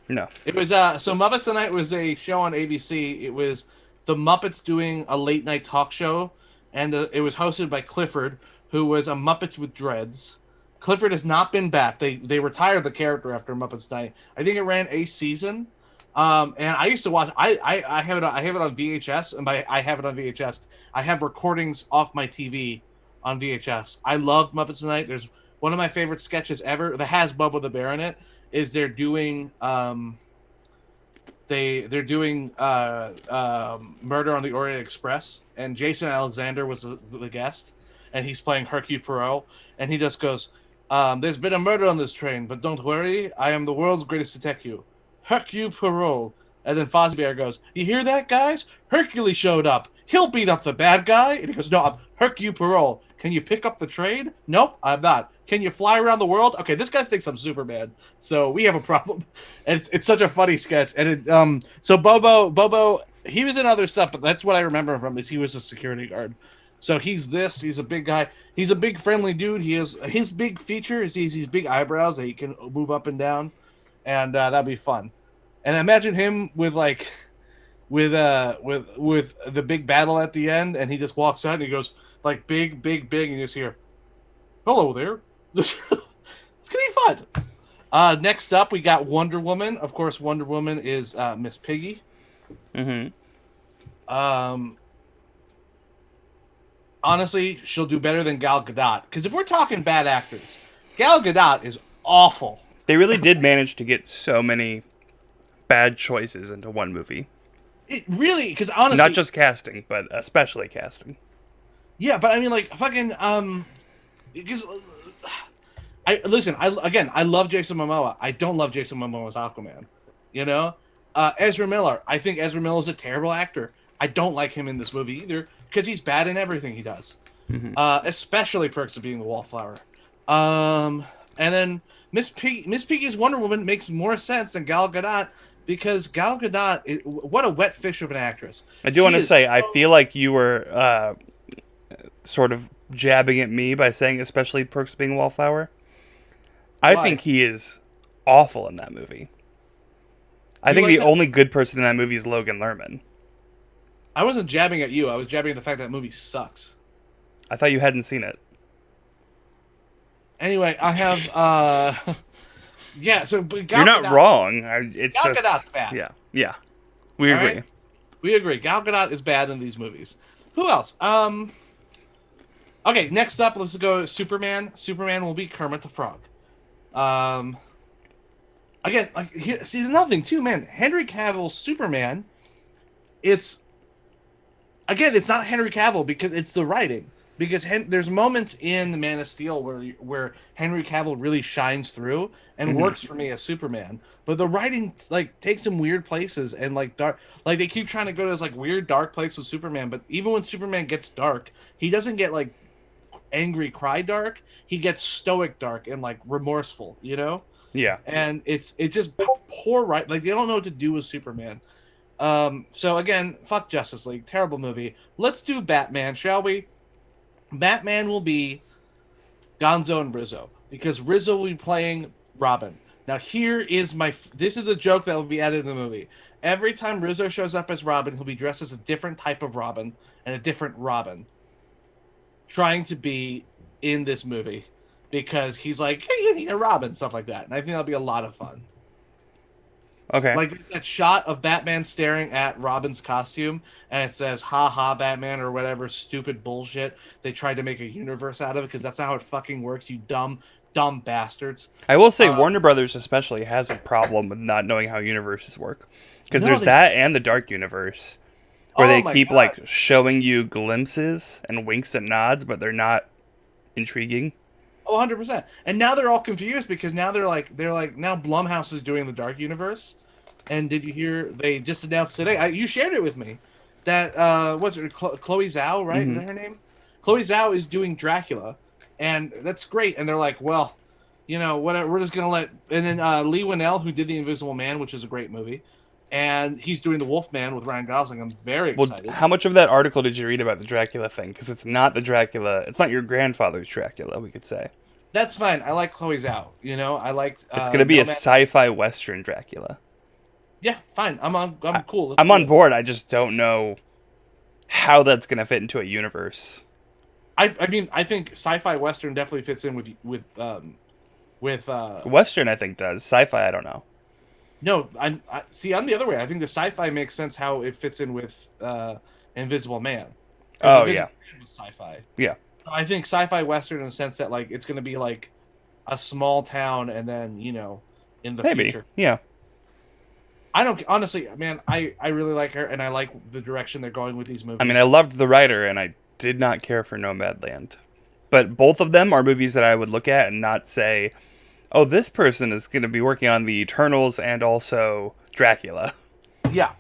No. It was so Muppets Tonight was a show on ABC. It was the Muppets doing a late night talk show, and it was hosted by Clifford, who was a Muppet with dreads. Clifford has not been back. They retired the character after Muppets Night. I think it ran a season. And I used to watch. I have it. I have it on VHS, and by I have it on VHS, I have recordings off my TV on VHS. I love Muppets Tonight. There's one of my favorite sketches ever that has Bubba the Bear in it. Is they're doing they're doing Murder on the Orient Express, and Jason Alexander was the guest, and he's playing Hercule Poirot, and he just goes, "There's been a murder on this train, but don't worry, I am the world's greatest detective, Hercule Poirot." And then Fozzie Bear goes, "You hear that, guys? Hercules showed up. He'll beat up the bad guy." And he goes, "No, I'm Hercule Poirot. Can you pick up the trade?" "Nope, I'm not." "Can you fly around the world?" "Okay, this guy thinks I'm Superman, so we have a problem." And it's such a funny sketch. And so Bobo, he was in other stuff, but that's what I remember from is he was a security guard. So he's a big guy. He's a big friendly dude. He is his big feature is he's these big eyebrows that he can move up and down, and that'd be fun. And imagine him with like with the big battle at the end, and he just walks out and he goes like big, and you just hear, "Hello there." It's gonna be fun. Next up, we got Wonder Woman. Of course, Wonder Woman is Miss Piggy. Mm-hmm. Um, Honestly, she'll do better than Gal Gadot. Because if we're talking bad actors, Gal Gadot is awful. They really did manage to get so many bad choices into one movie. It really, because honestly, Not just casting, but especially casting. yeah. But I mean, like fucking because I listen. I love Jason Momoa. I don't love Jason Momoa's Aquaman. You know, Ezra Miller. I think Ezra Miller is a terrible actor. I don't like him in this movie either because he's bad in everything he does. Mm-hmm. Especially Perks of Being the Wallflower. And then Miss Piggy's Wonder Woman makes more sense than Gal Gadot because Gal Gadot, what a wet fish of an actress. I do want to say, I feel like you were sort of jabbing at me by saying especially Perks of Being a Wallflower. I Why? think he is awful in that movie. I think the only good person in that movie is Logan Lerman. I wasn't jabbing at you. I was jabbing at the fact that movie sucks. I thought you hadn't seen it. Anyway, I have yeah. So but You're not wrong. It's Gal just Gadot's bad. yeah. We All agree. right? We agree. Gal Gadot is bad in these movies. Who else? Okay, next up, let's go Superman. Superman will be Kermit the Frog. Um, Again, like here, see, there's nothing too, man. Henry Cavill's Superman. It's it's not Henry Cavill because it's the writing. Because there's moments in Man of Steel where Henry Cavill really shines through and works for me as Superman. But the writing like takes him weird places and like dark. Like they keep trying to go to this like weird dark place with Superman. But even when Superman gets dark, he doesn't get like angry cry dark. He gets stoic dark and like remorseful. You know. Yeah. And it's just poor right. Like they don't know what to do with Superman. So again, fuck Justice League. Terrible movie. Let's do Batman, shall we? Batman will be Gonzo and Rizzo because Rizzo will be playing Robin. Now here is this is a joke that will be added in the movie. Every time Rizzo shows up as Robin, he'll be dressed as a different type of Robin and a different Robin, trying to be in this movie. because he's like, hey, you need a Robin, stuff like that, and I think that'll be a lot of fun. Okay. Like that shot of Batman staring at Robin's costume, and it says "Ha ha, Batman" or whatever stupid bullshit they tried to make a universe out of it because that's not how it fucking works. You dumb bastards. I will say Uh, Warner Brothers especially has a problem with not knowing how universes work. Because no, there's they. that and the Dark Universe, where Oh they my keep god. like showing you glimpses and winks and nods, but they're not intriguing. Oh, 100%. And now they're all confused because now they're like now Blumhouse is doing the Dark Universe. And did you hear they just announced today? You shared it with me that what's it Chloe Zhao, right? Is Hmm. that her name? Chloe Zhao is doing Dracula, and that's great. And they're like, well, whatever, we're just gonna let. And then Lee Winnell, who did The Invisible Man, which is a great movie, and he's doing The Wolf Man with Ryan Gosling. I'm very Well, excited. how much of that article did you read about the Dracula thing? Because it's not the Dracula. It's not your grandfather's Dracula. We could say That's fine. I like Chloe Zhao. I like it's going to be a Nomad. sci-fi western Dracula. Yeah, fine. I'm on. I, I'm cool. Let's I'm do on it. board. I just don't know how that's going to fit into a universe. I mean, I think sci-fi western definitely fits in with. Western, I think, does. Sci-fi, I don't know. No, see. I'm the other way. I think the sci-fi makes sense how it fits in with Invisible Man because Oh Invisible yeah, Man was sci-fi. yeah, I think sci-fi western in the sense that like it's going to be like a small town, and then in the maybe, future. yeah. I don't honestly, man. I really like her, and I like the direction they're going with these I mean, I movies. loved the writer, and I did not care for Nomadland. But both of them are movies that I would look at and not say, "Oh, this person is going to be working on the Eternals and also Dracula." Yeah, yeah,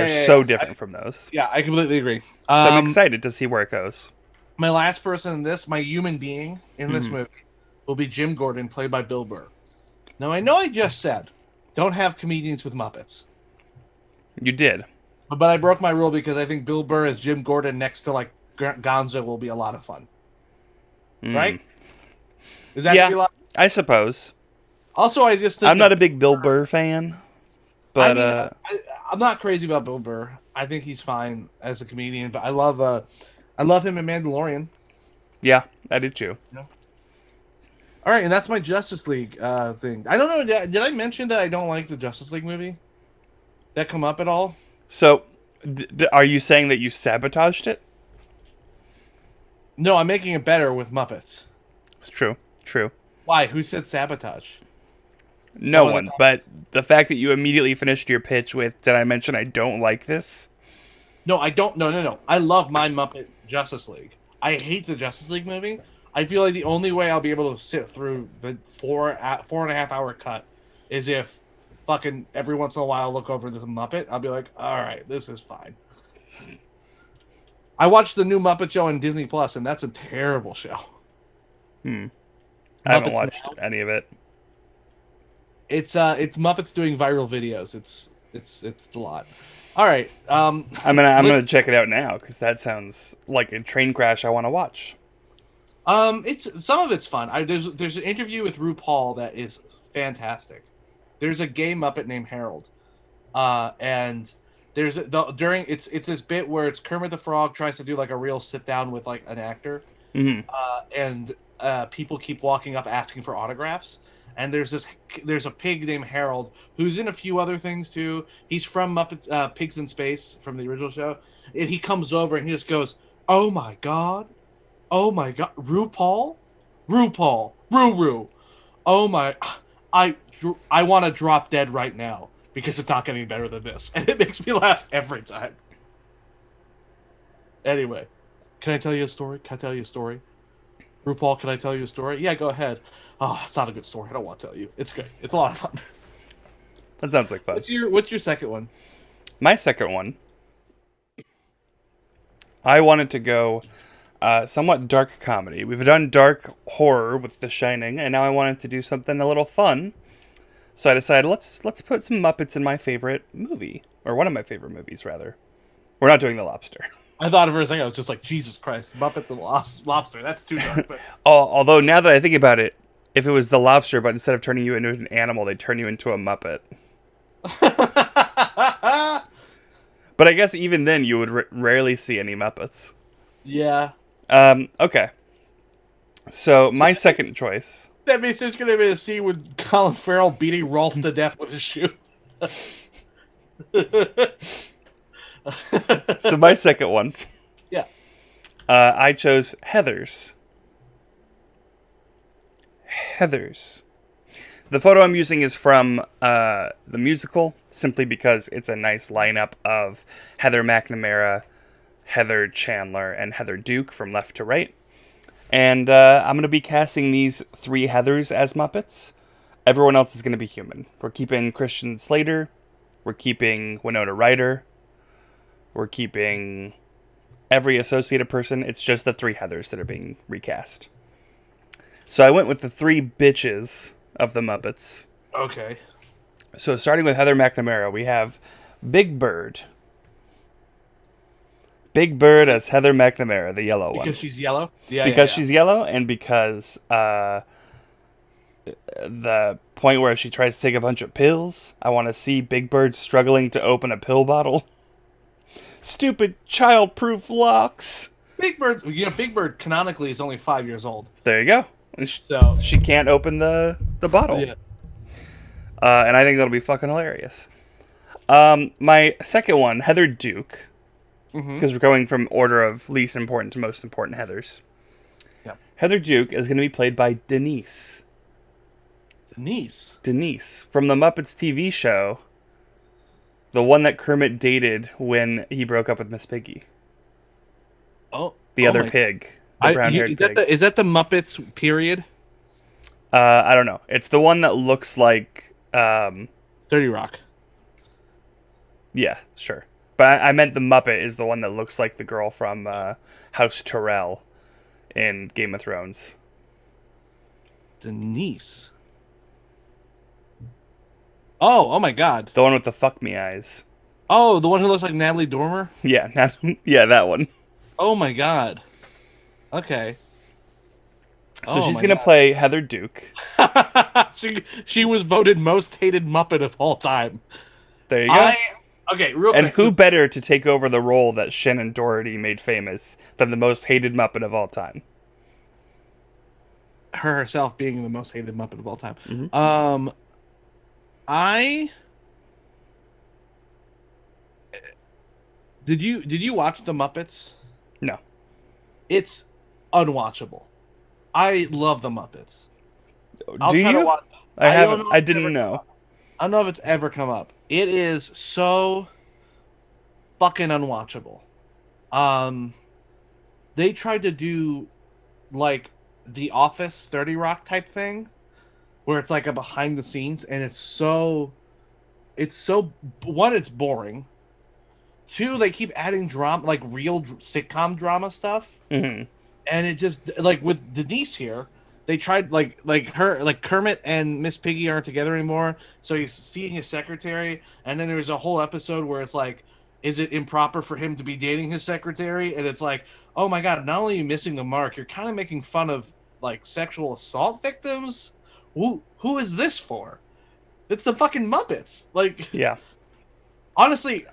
They're yeah, so yeah. different from those. Yeah, I completely agree. So I'm excited to see where it goes. My last person in this, my human being in this Hmm. movie, will be Jim Gordon, played by Bill Burr. Now, I know I just said don't have comedians with Muppets, You did. but I broke my rule because I think Bill Burr as Jim Gordon next to like Gonzo will be a lot of fun. Mm. Right? Is that gonna Yeah, be a lot? I suppose. Also, I just think I'm not a that big Bill Burr fan, I but mean, I'm not crazy about Bill Burr. I think he's fine as a comedian, but I love him in Mandalorian. yeah, I did too. All right, and that's my Justice League thing. I don't know. Did I mention that I don't like the Justice League movie? That come up at all? So, are you saying that you sabotaged it? No, I'm making it better with Muppets. It's true. True. Why? Who said sabotage? No One of one. the But the fact that you immediately finished your pitch with, "Did I mention I don't like this?" No, I don't. No, no, no. I love my Muppet Justice League. I hate the Justice League movie. I feel like the only way I'll be able to sit through the 4.5 hour cut is if fucking every once in a while I look over this Muppet. I'll be like, all right, this is fine. I watched the new Muppet Show on Disney Plus, and that's a terrible show. Hmm. I haven't Muppets watched Now. any of it. It's Muppets doing viral videos. It's a lot. All right. I'm let- gonna check it out now because that sounds like a train crash I want to watch. it's some of it's fun. There's an interview with RuPaul that is fantastic. There's a gay Muppet named Harold, and during it's this bit where it's Kermit the Frog tries to do like a real sit down with like an actor, Hmm. and people keep walking up asking for autographs. And there's a pig named Harold who's in a few other things too. He's from Muppets Pigs in Space from the original show, and he comes over and he just goes, "Oh my god, oh my god, RuPaul, RuPaul, Ruru, oh my, I I want to drop dead right now because it's not getting better than this," and it makes me laugh every time. Anyway, can I tell you a story? Can I tell you a story? RuPaul, can I tell you a story? Yeah, go ahead. Oh, it's not a good story. I don't want to tell you. It's great. It's a lot of fun. That sounds like fun. What's your second one? My second one, I wanted to go somewhat dark comedy. We've done dark horror with The Shining, and now I wanted to do something a little fun. So I decided let's put some Muppets in my favorite movie, or one of my favorite movies, rather. We're not doing The Lobster. I thought for a second I was just like, Jesus Christ, Muppets and Lobster. That's too dark. But Although now that I think about it, if it was The Lobster, but instead of turning you into an animal, they turn you into a Muppet. But I guess even then you would rarely see any Muppets. yeah, Okay. So my second choice. That means there's gonna be a scene with Colin Farrell beating Rolf to death with his shoe. So my second one. Yeah. I chose Heathers. Heathers. The photo I'm using is from the musical, simply because it's a nice lineup of Heather McNamara, Heather Chandler, and Heather Duke from left to right. And I'm going to be casting these three Heathers as Muppets. Everyone else is going to be human. We're keeping Christian Slater. We're keeping Winona Ryder. We're keeping every associated person. It's just the three Heathers that are being recast. So I went with the three bitches of the Muppets. Okay. So starting with Heather McNamara, we have Big Bird. Big Bird as Heather McNamara, the yellow one. Because she's yellow? Yeah, Because yeah. she's yellow, and because the point where she tries to take a bunch of pills, I want to see Big Bird struggling to open a pill bottle. Stupid child-proof locks. Big Bird canonically is only 5 years old. There you go. So She can't open the bottle. yeah. And I think that'll be fucking hilarious. My second one, Heather Duke, because we're going from order of least important to most important Heathers. Yeah. Heather Duke is going to be played by Denise. Denise from the Muppets TV show, the one that Kermit dated when he broke up with Miss Piggy. The other pig, the brown-haired pig. Is that the Muppets period? I don't know. It's the one that looks like 30 Rock. Yeah, sure. But I meant the Muppet is the one that looks like the girl from House Tyrell in Game of Thrones. Denise. Oh my God. The one with the fuck me eyes. Oh, the one who looks like Natalie Dormer? Yeah, yeah, that one. Oh my God. Okay. So she's going to play Heather Duke. She was voted most hated Muppet of all time. There you go. Okay, real and quick. who better to take over the role that Shannon Doherty made famous than the most hated Muppet of all time? Her herself being the most hated Muppet of all time. Mm-hmm. I did you watch the Muppets? No. It's unwatchable. I love the Muppets. Do you? I haven't. I didn't know. I don't know if it's ever come up. It is so fucking unwatchable. They tried to do like the Office 30 Rock type thing where it's like a behind the scenes and it's so one, it's boring. Two, they keep adding drama, like real sitcom drama stuff. Mm-hmm. And it just like with Denise here, they tried like her like Kermit and Miss Piggy aren't together anymore, so he's seeing his secretary, and then there's a whole episode where it's like, is it improper for him to be dating his secretary? And it's like, oh my God, not only are you missing the mark, you're kind of making fun of like sexual assault victims. Who is this for? It's the fucking Muppets. Like, yeah. Honestly,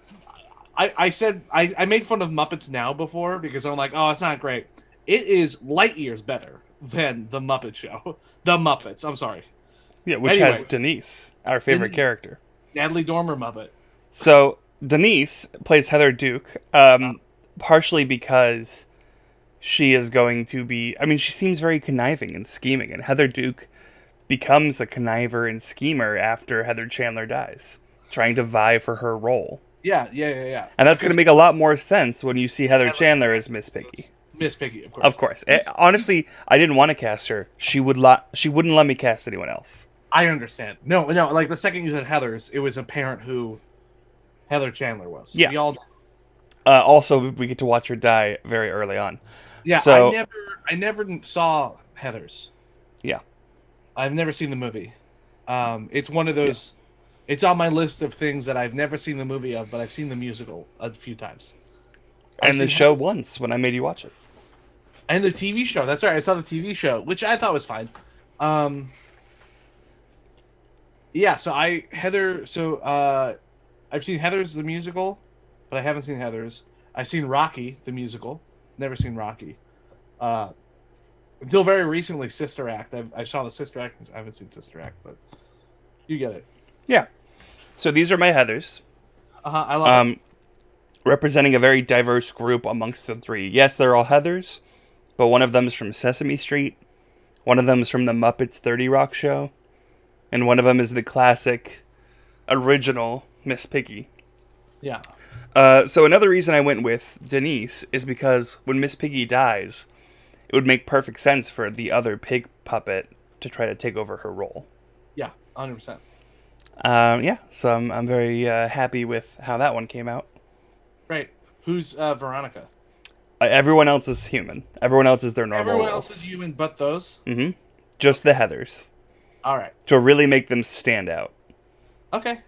I said I made fun of Muppets Now before because I'm like, oh, it's not great. It is light years better than the Muppet Show. The Muppets. I'm sorry. Yeah, which has Denise, our favorite character. Natalie Dormer Muppet. So Denise plays Heather Duke, partially because she is going to be. I mean, she seems very conniving and scheming, and Heather Duke becomes a conniver and schemer after Heather Chandler dies, trying to vie for her role. Yeah. And that's going to make a lot more sense when you see Heather Chandler as Miss Piggy. Miss Piggy, of course. Of course. Honestly, I didn't want to cast her. She wouldn't let me cast anyone else. I understand. No. Like the second you said Heather's, it was apparent who Heather Chandler was. Yeah. We all. Also, we get to watch her die very early on. Yeah. So, I never saw Heather's. Yeah. I've never seen the movie. It's one of those. Yeah. It's on my list of things that I've never seen the movie of, but I've seen the musical a few times. And the show once when I made you watch it. And the TV show. That's right. I saw the TV show, which I thought was fine. Yeah, so I've seen Heather's the musical, but I haven't seen Heather's. I've seen Rocky the musical. Never seen Rocky. Until very recently, Sister Act. I saw the Sister Act. I haven't seen Sister Act, but you get it. Yeah. So these are my Heathers, I love it. representing a very diverse group amongst the three. Yes, they're all Heathers, but one of them is from Sesame Street, one of them is from the Muppets 30 Rock Show, and one of them is the classic, original Miss Piggy. Yeah. So another reason I went with Denise is because when Miss Piggy dies, it would make perfect sense for the other pig puppet to try to take over her role. Yeah. 100%. Yeah, so I'm very happy with how that one came out. Great. Who's Veronica? Everyone else is human. Everyone else is their normal Everyone else is roles. human, but those. Just the Heathers All right. to really make them stand out. Okay.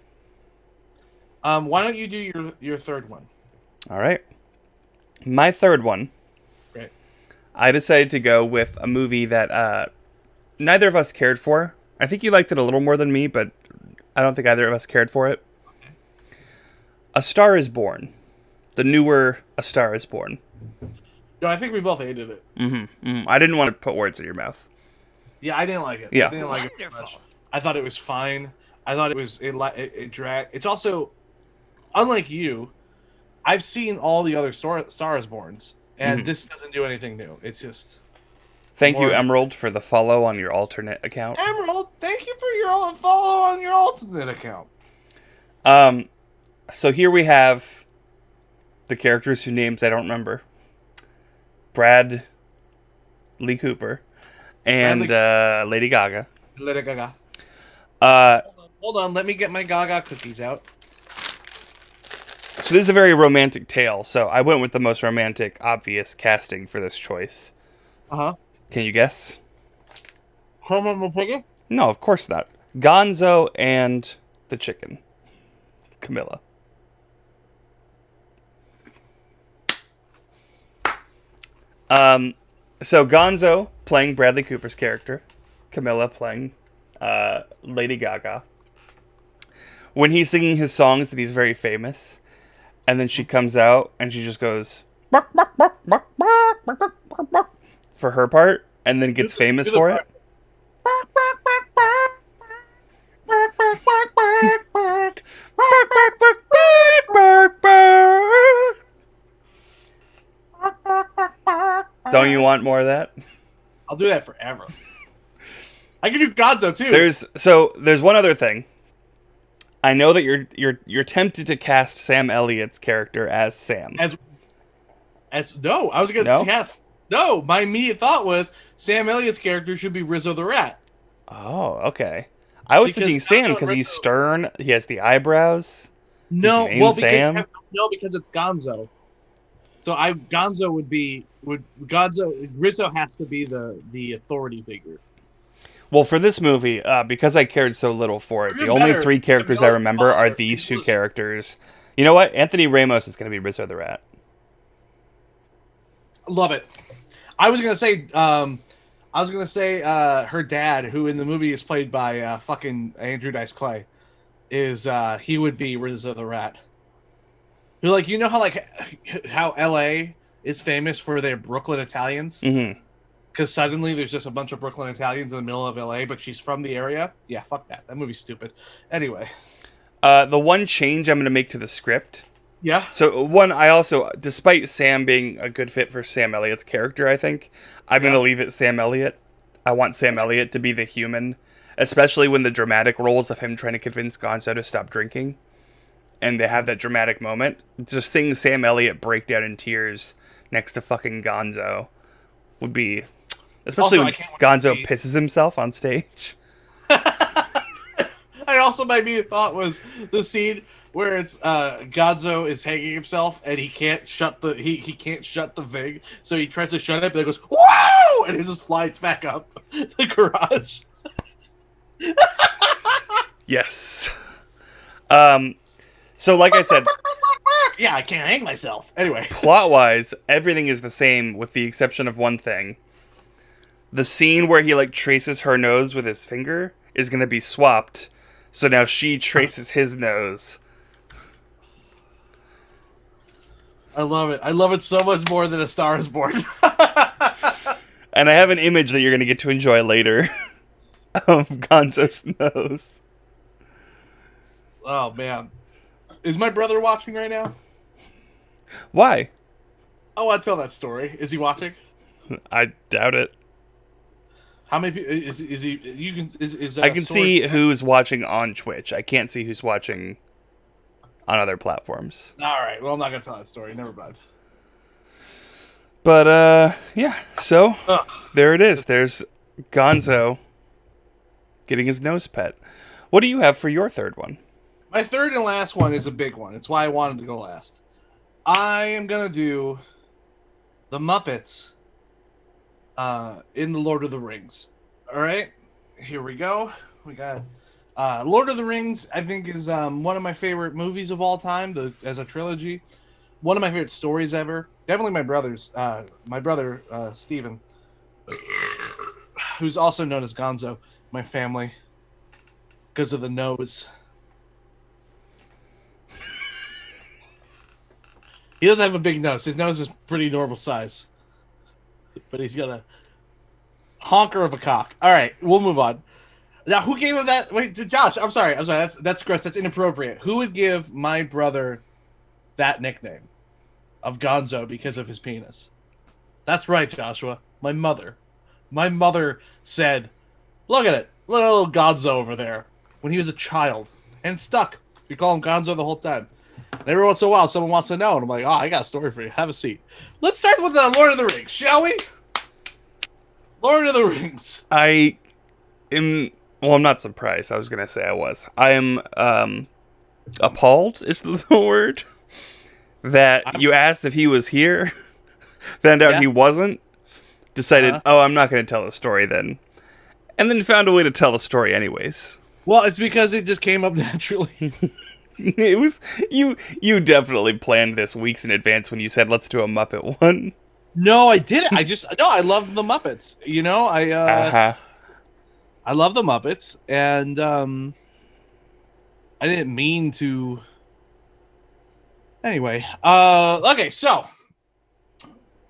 Why don't you do your third one? All right. My third one, Great. I decided to go with a movie that neither of us cared for. I think you liked it a little more than me, but I don't think either of us cared for it. A Star is Born. The newer A Star is Born. No, I think we both hated it. I didn't want to put words in your mouth. Yeah, I didn't like it. Yeah. I didn't like it very much. I thought it was fine. I thought it drag. It's also unlike you. I've seen all the other Stars Borns, and this doesn't do anything new. It's just Thank you, more Emerald, for the follow on your alternate account. Emerald. Thank you for your follow on your alternate account. So here we have the characters whose names I don't remember. Brad Lee Cooper and Lady Gaga. Lady Gaga. Uh, Hold on, let me get my Gaga cookies out. so this is a very romantic tale. So I went with the most romantic, obvious casting for this choice. Uh-huh. Can you guess? Herman McPiggy? No, of course not. Gonzo and the chicken, Camilla. So Gonzo playing Bradley Cooper's character, Camilla playing Lady Gaga. When he's singing his songs that he's very famous, and then she comes out and she just goes "Bark, bark, bark, bark, bark, bark, bark, bark, bark," for her part, and then gets famous for it. Bark, bark, bark, bark, bark, bark. Don't you want more of that? I'll do that forever. I can do Gonzo too. There's one other thing. I know that you're tempted to cast Sam Elliott's character as Sam. As no, I was gonna No? cast no. My immediate thought was Sam Elliott's character should be Rizzo the Rat. Oh, okay. I was Because thinking Sam Gonzo because he's Rizzo- stern. He has the eyebrows. No, named well Sam? because it's Gonzo. So Gonzo would Gonzo Rizzo has to be the authority figure. Well, for this movie, because I cared so little for it, the Even only better, three characters I Camilla's remember are father, these two Camilla's- characters. You know what? Anthony Ramos is going to be Rizzo the Rat. Love it. I was gonna say her dad, who in the movie is played by fucking Andrew Dice Clay, is he would be Rizzo the Rat. Who like you know how L.A. is famous for their Brooklyn Italians. Mm-hmm. Because suddenly there's just a bunch of Brooklyn Italians in the middle of LA, but she's from the area. Yeah, fuck that. That movie's stupid. Anyway. The one change I'm going to make to the script. Yeah. So one, I also, despite Sam being a good fit for Sam Elliott's character, I think I'm going to leave it Sam Elliott. I want Sam Elliott to be the human, especially when the dramatic roles of him trying to convince Gonzo to stop drinking, and they have that dramatic moment. Just seeing Sam Elliott break down in tears next to fucking Gonzo would be. Especially Also, I when can't wait to Gonzo see- pisses himself on stage. I also my immediate thought was the scene where it's Gonzo is hanging himself and he can't shut he can't shut the Vig, so he tries to shut it, but it goes whoa, and it just flies back up the garage. Yes. So like I said, Yeah, I can't hang myself. Anyway. plot-wise, everything is the same with the exception of one thing. The scene where he like traces her nose with his finger is going to be swapped. So now she traces his nose. I love it. I love it so much more than A Star is Born. And I have an image that you're going to get to enjoy later of Gonzo's nose. Oh man, is my brother watching right now? Why? I want to tell that story. Is he watching? I doubt it. How many people is he? You can is I can Sword? see who's watching on Twitch. I can't see who's watching on other platforms. All right. Well, I'm not gonna tell that story. Never mind. But yeah. So Ugh. there it is. There's Gonzo getting his nose pet. What do you have for your third one? My third and last one is a big one. It's why I wanted to go last. I am gonna do the Muppets in the Lord of the Rings. All right, here we go. We got Lord of the Rings. I think is one of my favorite movies of all time. As a trilogy, one of my favorite stories ever. Definitely my brother's. My brother Steven, who's also known as Gonzo. My family, because of the nose. He doesn't have a big nose. His nose is pretty normal size, but he's got a honker of a cock. All right, we'll move on. Now, who gave him that? Wait, Josh. I'm sorry. I'm sorry. That's gross. That's inappropriate. Who would give my brother that nickname of Gonzo because of his penis? That's right, Joshua. My mother. My mother said, "Look at it, little Gonzo over there." When he was a child, and it stuck. We call him Gonzo the whole time. And every once in a while, someone wants to know, and I'm like, "Oh, I got a story for you. Have a seat." Let's start with the Lord of the Rings, shall we? Lord of the Rings. I am. Well, I'm not surprised. I was gonna say I was. I am appalled. Is the word that you asked if he was here? Found out Yeah. he wasn't. Decided, Uh, oh, I'm not gonna tell the story then, and then found a way to tell the story anyways. well, it's because it just came up naturally. It was you. You definitely planned this weeks in advance when you said let's do a Muppet one. No, I didn't. I just no. I love the Muppets. Uh huh. I love the Muppets, and I didn't mean to. Anyway, okay, so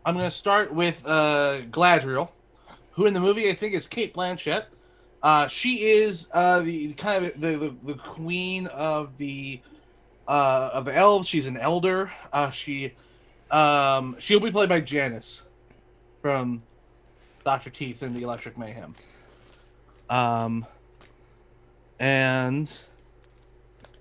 I'm gonna start with Gladriel, who in the movie I think is Kate Blanchett. She is the kind of the queen of the elves. She's an elder. She'll be played by Janice from Dr. Teeth and the Electric Mayhem. Um, and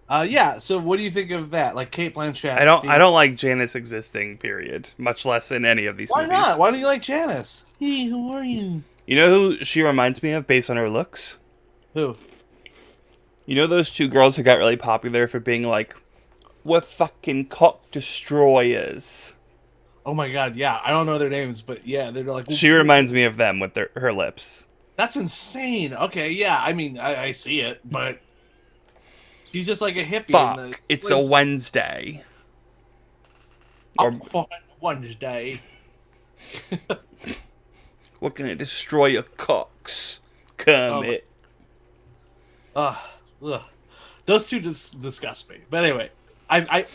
yeah. So what do you think of that? Like Kate I Blanchett don't. I being. don't like Janice existing. Period. Much less in any of these Why movies. not? Why do you like Janice? Hey, who are you? You know who she reminds me of based on her looks? Who? You know those two girls who got really popular for being like, we're fucking cock destroyers. Oh my god, yeah. I don't know their names, but yeah, they're like. She reminds me of them with her lips. That's insane. Okay, yeah. I mean, I see it, but she's just like a hippie in the. Fuck, it's a Wednesday. Or Up for Wednesday. we're gonna destroy your cocks. Come Oh, it. ugh, ugh. Those two just disgust me. But anyway, I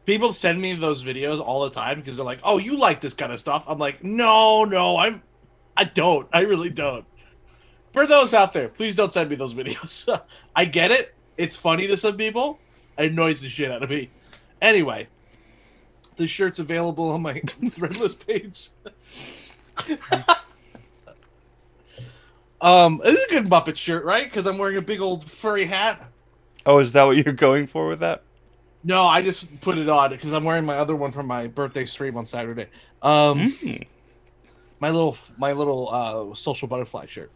people send me those videos all the time because they're like, "Oh, you like this kind of stuff?" I'm like, "No, no, I don't. I really don't." For those out there, please don't send me those videos. I get it. It's funny to some people. It annoys the shit out of me. Anyway, the shirt's available on my Threadless page. This is a good Muppet shirt, right? Because I'm wearing a big old furry hat. Oh, is that what you're going for with that? No, I just put it on because I'm wearing my other one from my birthday stream on Saturday. My little social butterfly shirt.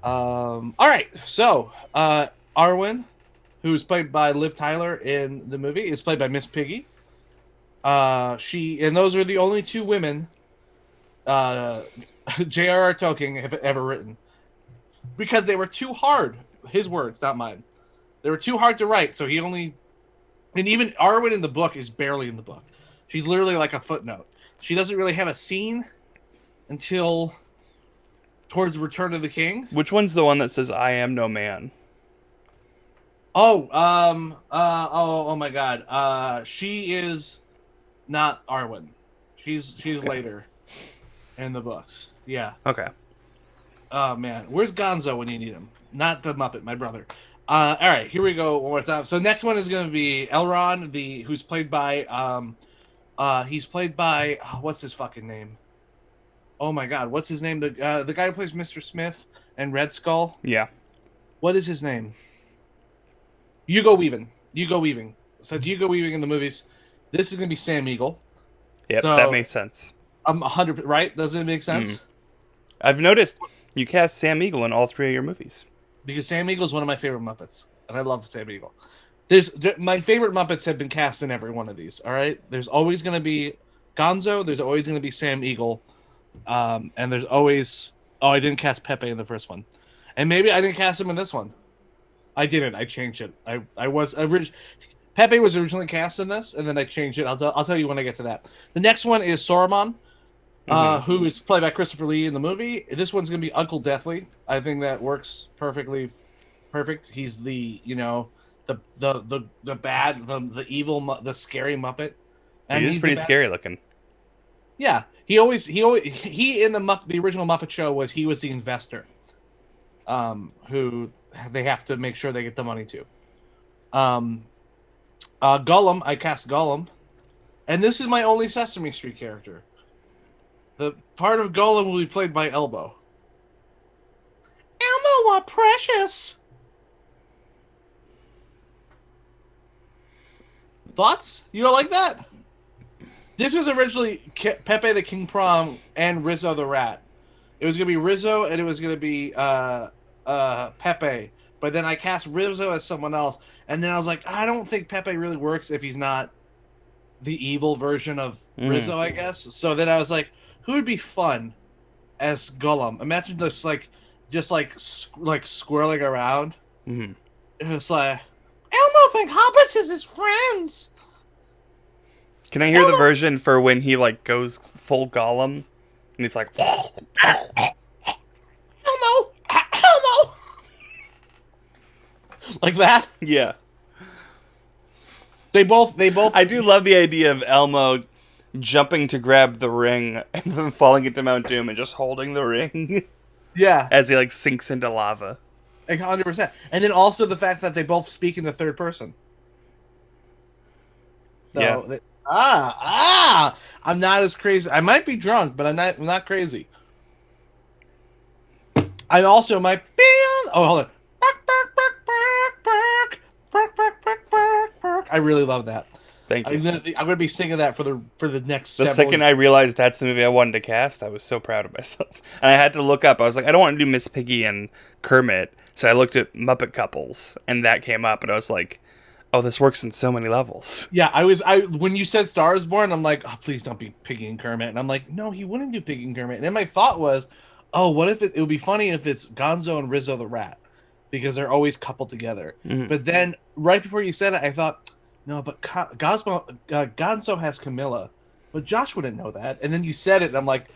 All right, so Arwen, who's played by Liv Tyler in the movie, is played by Miss Piggy. She and those are the only two women J.R.R. Tolkien have ever written because they were too hard. His words, not mine. They were too hard to write, so he only. And even Arwen in the book is barely in the book. She's literally like a footnote. She doesn't really have a scene until towards the Return of the King. Which one's the one that says "I am no man"? Oh my God. She is not Arwen. She's Okay. later. in the books. Yeah. Okay. Oh man, where's Gonzo when you need him? Not the Muppet, my brother. All right, here we go. One more time. So next one is going to be Elron, the who's played by he's played by what's his fucking name? Oh my God, what's his name? The guy who plays Mr. Smith and Red Skull. Yeah. What is his name? Hugo Weaving. Hugo Weaving. So Hugo Weaving in the movies. This is going to be Sam Eagle. Yep, that So makes sense. I'm 100 right. Doesn't it make Mm. sense? I've noticed you cast Sam Eagle in all three of your movies. Because Sam Eagle is one of my favorite Muppets, and I love Sam Eagle. My favorite Muppets have been cast in every one of these. All right, there's always going to be Gonzo. There's always going to be Sam Eagle, and there's always I didn't cast Pepe in the first one, and maybe I didn't cast him in this one. I didn't. I changed it. Pepe was originally cast in this, and then I changed it. I'll tell you when I get to that. The next one is Saruman, Hmm. who is played by Christopher Lee in the movie. This one's gonna be Uncle Deathly. I think that works perfect. He's the bad, the evil, the scary Muppet, He and is he's the pretty bad. scary looking. Yeah, he in the original Muppet Show he was the investor, who they have to make sure they get the money to. Um, Gollum, I cast Gollum, and this is my only Sesame Street character. The part of Gollum will be played by Elmo. Elmo, what precious! Thoughts? You don't like that? This was originally Pepe the King Prom and Rizzo the Rat. It was gonna be Rizzo and it was gonna be Pepe. But then I cast Rizzo as someone else, and then I was like, I don't think Pepe really works if he's not the evil version of Mm. Rizzo, I guess. So then I was like, who would be fun as Gollum? Imagine just like squirreling around. Hmm. It's like Elmo think hobbits is his friends. Can I hear the Elmo's version for when he like goes full Gollum and he's like, Elmo, Elmo, like that. yeah. They both. I do love the idea of Elmo jumping to grab the ring and then falling into Mount Doom and just holding the ring Yeah, as he like sinks into lava. 100%. And then also the fact that they both speak in the third person. Yeah. So I'm not as crazy. I might be drunk, but I'm not crazy. I also might be. Oh, hold on. I really love that. Thank you. I'm gonna be singing that for the next The several. second I realized that's the movie I wanted to cast, I was so proud of myself. And I had to look up. I was like, I don't want to do Miss Piggy and Kermit. So I looked at Muppet couples, and that came up, and I was like, oh, this works in so many levels. Yeah, I when you said Star is Born, I'm like, oh, please don't be Piggy and Kermit, and I'm like, no, he wouldn't do Piggy and Kermit. And then my thought was, oh, what if it would be funny if it's Gonzo and Rizzo the Rat, because they're always coupled together. Mhm. But then right before you said it, I thought, no, but Gonzo has Camilla, but Josh wouldn't know that. And then you said it, and I'm like,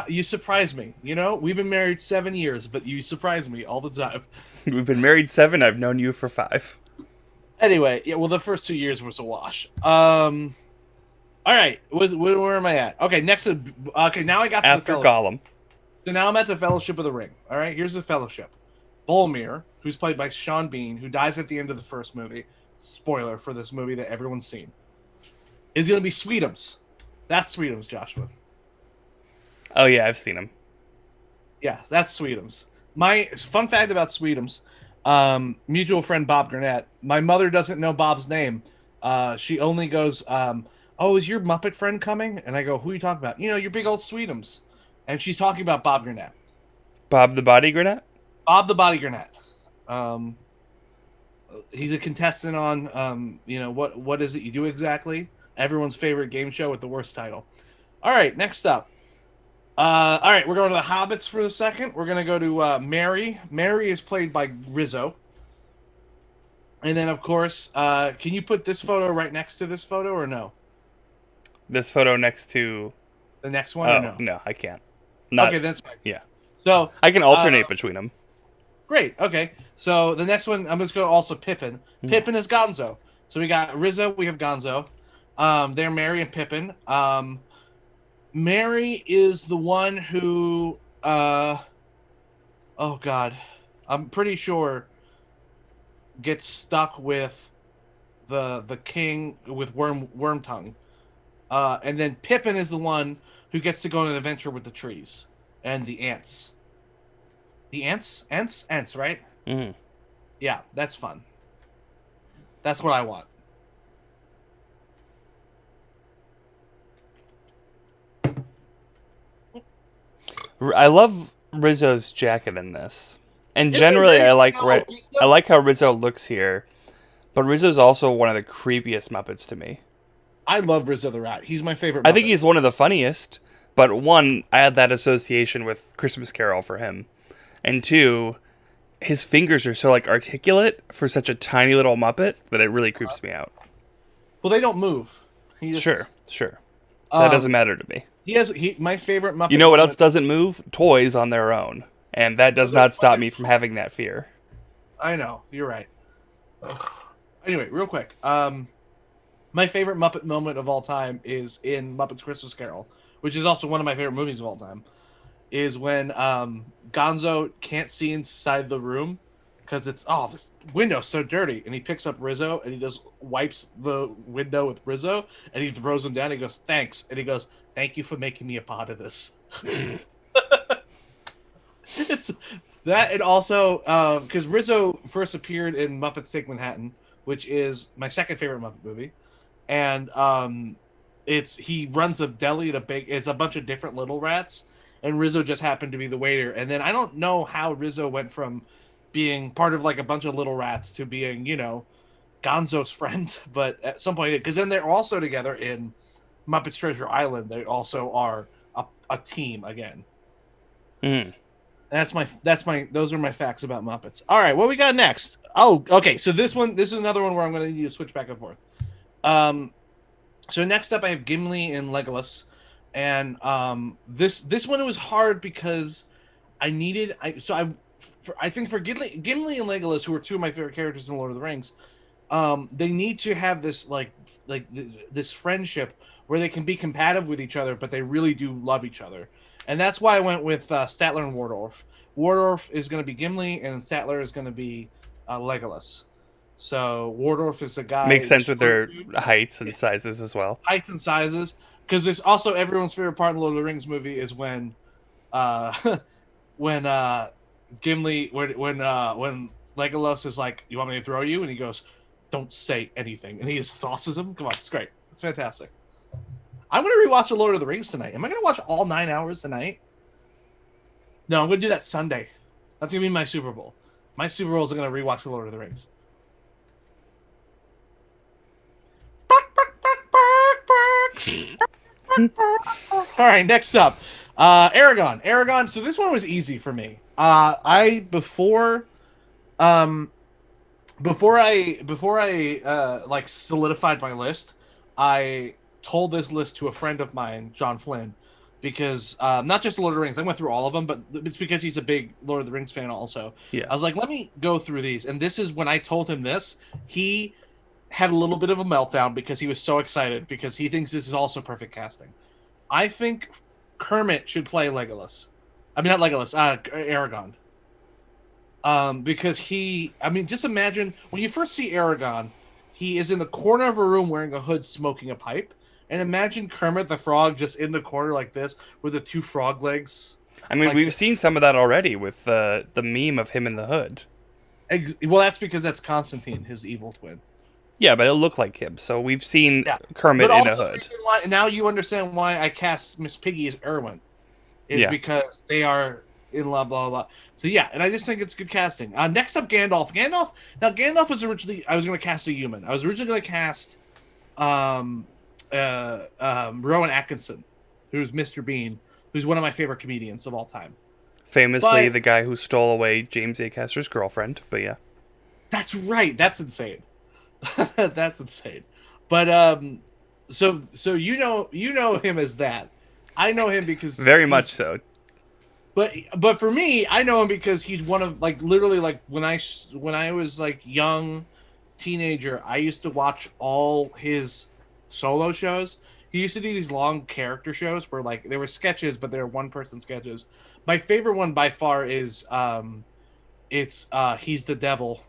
you surprised me. You know, we've been married 7 years, but you surprise me all the time. We've been married 7. I've known you for 5. Anyway, yeah, well, the first 2 years was a wash. All right, where am I at? Okay, okay, now I got to the After fellowship. Gollum. So now I'm at the Fellowship of the Ring. All right, here's the Fellowship. Bolmir, who's played by Sean Bean, who dies at the end of the first movie. Spoiler for this movie that everyone's seen. Is going to be Sweetums. That's Sweetums, Joshua. Oh, yeah, I've seen him. Yeah, that's Sweetums. My fun fact about Sweetums, mutual friend Bob Gurnett. My mother doesn't know Bob's name. She only goes, "Oh, is your Muppet friend coming?" And I go, "Who are you talking about?" You know, your big old Sweetums. And she's talking about Bob Gurnett. Bob the Body Grenade? Bob the Body Gurnett. Um, he's a contestant on, what is it you do exactly? Everyone's favorite game show with the worst title. All right, next up. All right, we're going to the Hobbits for a second. We're going to go to Mary. Mary is played by Rizzo. And then, of course, can you put this photo right next to this photo or no? This photo next to... The next one or Oh, no? no, I can't. Not... Okay, that's fine. Yeah. So, I can alternate between them. great. Okay. So the next one, I'm just going to also Pippin. Pippin is Gonzo. So we got Rizzo, we have Gonzo. They're Mary and Pippin. Mary is the one who oh god, I'm pretty sure gets stuck with the king with worm tongue. And then Pippin is the one who gets to go on an adventure with the trees and the ants. The ants, right? Mm. Yeah, that's fun. That's what I want. I love Rizzo's jacket in this, and It's a generally very yellow I pizza. like how Rizzo looks here. But Rizzo's also one of the creepiest Muppets to me. I love Rizzo the Rat. He's my favorite I think Muppet. he's one of the funniest. But one, I had that association with Christmas Carol for him, and two, his fingers are so like articulate for such a tiny little Muppet that it really creeps me out. Well, they don't move. He just Sure, sure, that doesn't um matter to me. he my favorite You Muppet know what else moment. doesn't move? Toys on their own, and that does not stop me from having that fear. I know you're right. Anyway, real quick. My favorite Muppet moment of all time is in Muppets Christmas Carol, which is also one of my favorite movies of all time. Is when Gonzo can't see inside the room because it's this window's so dirty, and he picks up Rizzo and he just wipes the window with Rizzo and he throws him down. He goes thanks, and he goes thank you for making me a part of this. It's that, and also because Rizzo first appeared in Muppets Take Manhattan, which is my second favorite Muppet movie, and it's he runs a deli at a big. It's a bunch of different little rats, and Rizzo just happened to be the waiter. And then I don't know how Rizzo went from being part of like a bunch of little rats to being Gonzo's friend, but at some point because then they're also together in Muppets Treasure Island. They also are a team again. Mm. That's my those are my facts about Muppets. All right, what we got next? Oh, okay. So this is another one where I'm going to need to switch back and forth. Um, so next up I have Gimli and Legolas, and this one it was hard because I think for Gimli and Legolas, who are two of my favorite characters in Lord of the Rings, they need to have this this friendship where they can be compatible with each other, but they really do love each other, and that's why I went with Statler and Wardorf. Wardorf is going to be Gimli, and Statler is going to be Legolas. So Wardorf is the guy, Makes the sense with short their dude, heights and sizes as well. heights and sizes. Because there's also everyone's favorite part in the Lord of the Rings movie is when uh, when Gimli when Legolas is like, "You want me to throw you?" and he goes, "Don't say anything," and he just tosses him. Come on, it's great. It's fantastic. I'm gonna rewatch the Lord of the Rings tonight. Am I gonna watch all 9 hours tonight? No, I'm gonna do that Sunday. That's gonna be my Super Bowl. My Super Bowl is gonna rewatch the Lord of the Rings. All right, next up, Aragon. Aragon. So this one was easy for me. I um before I like solidified my list, I told this list to a friend of mine, John Flynn, because not just Lord of the Rings. I went through all of them, but it's because he's a big Lord of the Rings fan also. Yeah. I was like, let me go through these, and this is when I told him this. He had a little bit of a meltdown because he was so excited because he thinks this is also perfect casting. I think Kermit should play Legolas. I mean, not Legolas, Aragon. Because I mean, just imagine when you first see Aragon, he is in the corner of a room wearing a hood, smoking a pipe. And imagine Kermit the Frog just in the corner like this with the two frog legs. I mean, Like, we've seen some of that already with the meme of him in the hood. well, that's because that's Constantine, his evil twin. Yeah, but it looked like him. So we've seen Yeah. But Kermit in also, a the hood. reason why, now you understand why I cast Miss Piggy as Erwin. Is Yeah. because they are in blah blah blah. So yeah, and I just think it's good casting. Next up, Gandalf. Gandalf was originally I was going to cast a human. I was originally going to cast um, Rowan Atkinson, who's Mr. Bean, who's one of my favorite comedians of all time. Famously, But the guy who stole away James A. Caster's girlfriend. But yeah. that's right. That's insane. That's insane. But so you know him as that. I know him because Very much he's so. but for me, I know him because he's one of like literally like when I was like young teenager, I used to watch all his solo shows. He used to do these long character shows where like there were sketches, but they were one person sketches. My favorite one by far is it's he's the devil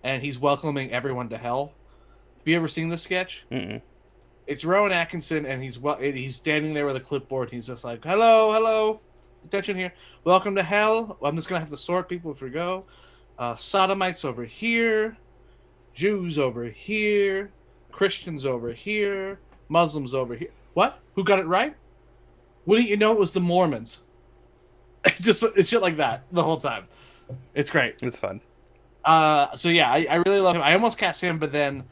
and he's welcoming everyone to hell. Have you ever seen this sketch? Mm-mm. It's Rowan Atkinson, and he's standing there with a clipboard. He's just like, "Hello, hello, attention here. Welcome to hell. I'm just gonna have to sort people as we go. Sodomites over here, Jews over here, Christians over here, Muslims over here. What? Who got it right? Wouldn't you know it was the Mormons? It's shit like that the whole time. It's great. It's fun. So yeah, I really love him. I almost cast him, but then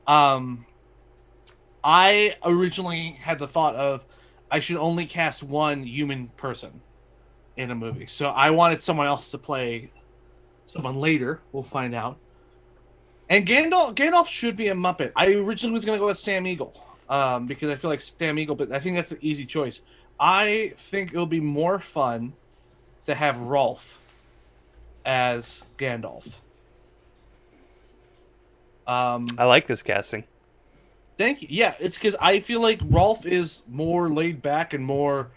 um, I originally had the thought of I should only cast one human person in a movie. So I wanted someone else to play someone later. We'll find out. And Gandalf should be a Muppet. I originally was going to go with Sam Eagle because I feel like Sam Eagle, but I think that's an easy choice. I think it'll be more fun to have Rolf as Gandalf. I like this casting. Thank you. Yeah, it's because I feel like Rolf is more laid back and more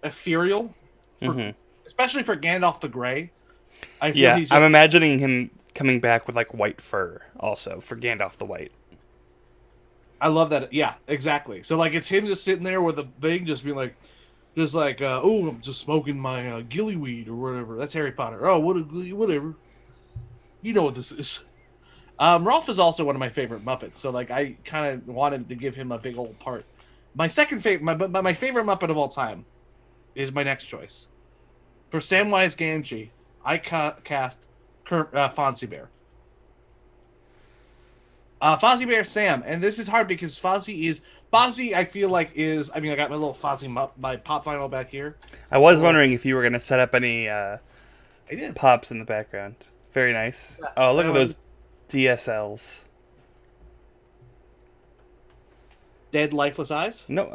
ethereal, especially for Gandalf the Grey. I feel Yeah, he's I'm just, imagining him coming back with like white fur also for Gandalf the White. I love that. Yeah, exactly. So like it's him just sitting there with a thing, just being like, oh, I'm just smoking my gillyweed or whatever. That's Harry Potter. Oh, whatever. You know what this is. Rolf is also one of my favorite Muppets, so like I kind of wanted to give him a big old part. My second favorite, my favorite Muppet of all time, is my next choice. For Samwise Gamgee, I cast Fonzie Bear. Fozzie Bear Sam, and this is hard because Fozzie. I feel like is. I mean, I got my little Fozzie my pop vinyl back here. I was Or wondering if you were going to set up any I did. pops in the background. Very nice. Yeah, Oh, I look at know, those DSLs. Dead lifeless eyes. No,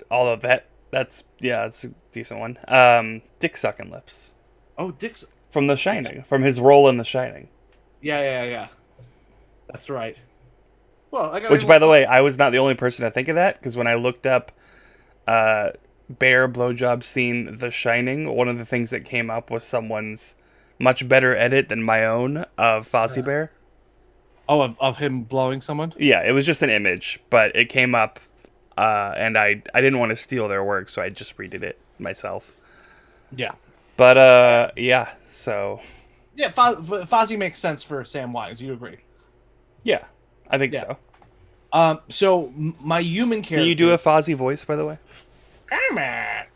although that's a decent one. Dick sucking lips Oh, Dick's. from The Shining, from his role in The Shining. Yeah. That's right. Well, I got. Which, by the way, I was not the only person to think of that because when I looked up bear blowjob scene The Shining, one of the things that came up was someone's much better edit than my own of Fozzie Bear. Oh, of him blowing someone. Yeah, it was just an image, but it came up, and I didn't want to steal their work, so I just redid it myself. Yeah. But yeah, so Yeah, Fozzie makes sense for Sam Wise. You agree? yeah, I think Yeah. so. So my human character. Can you do a Fozzie voice, by the way?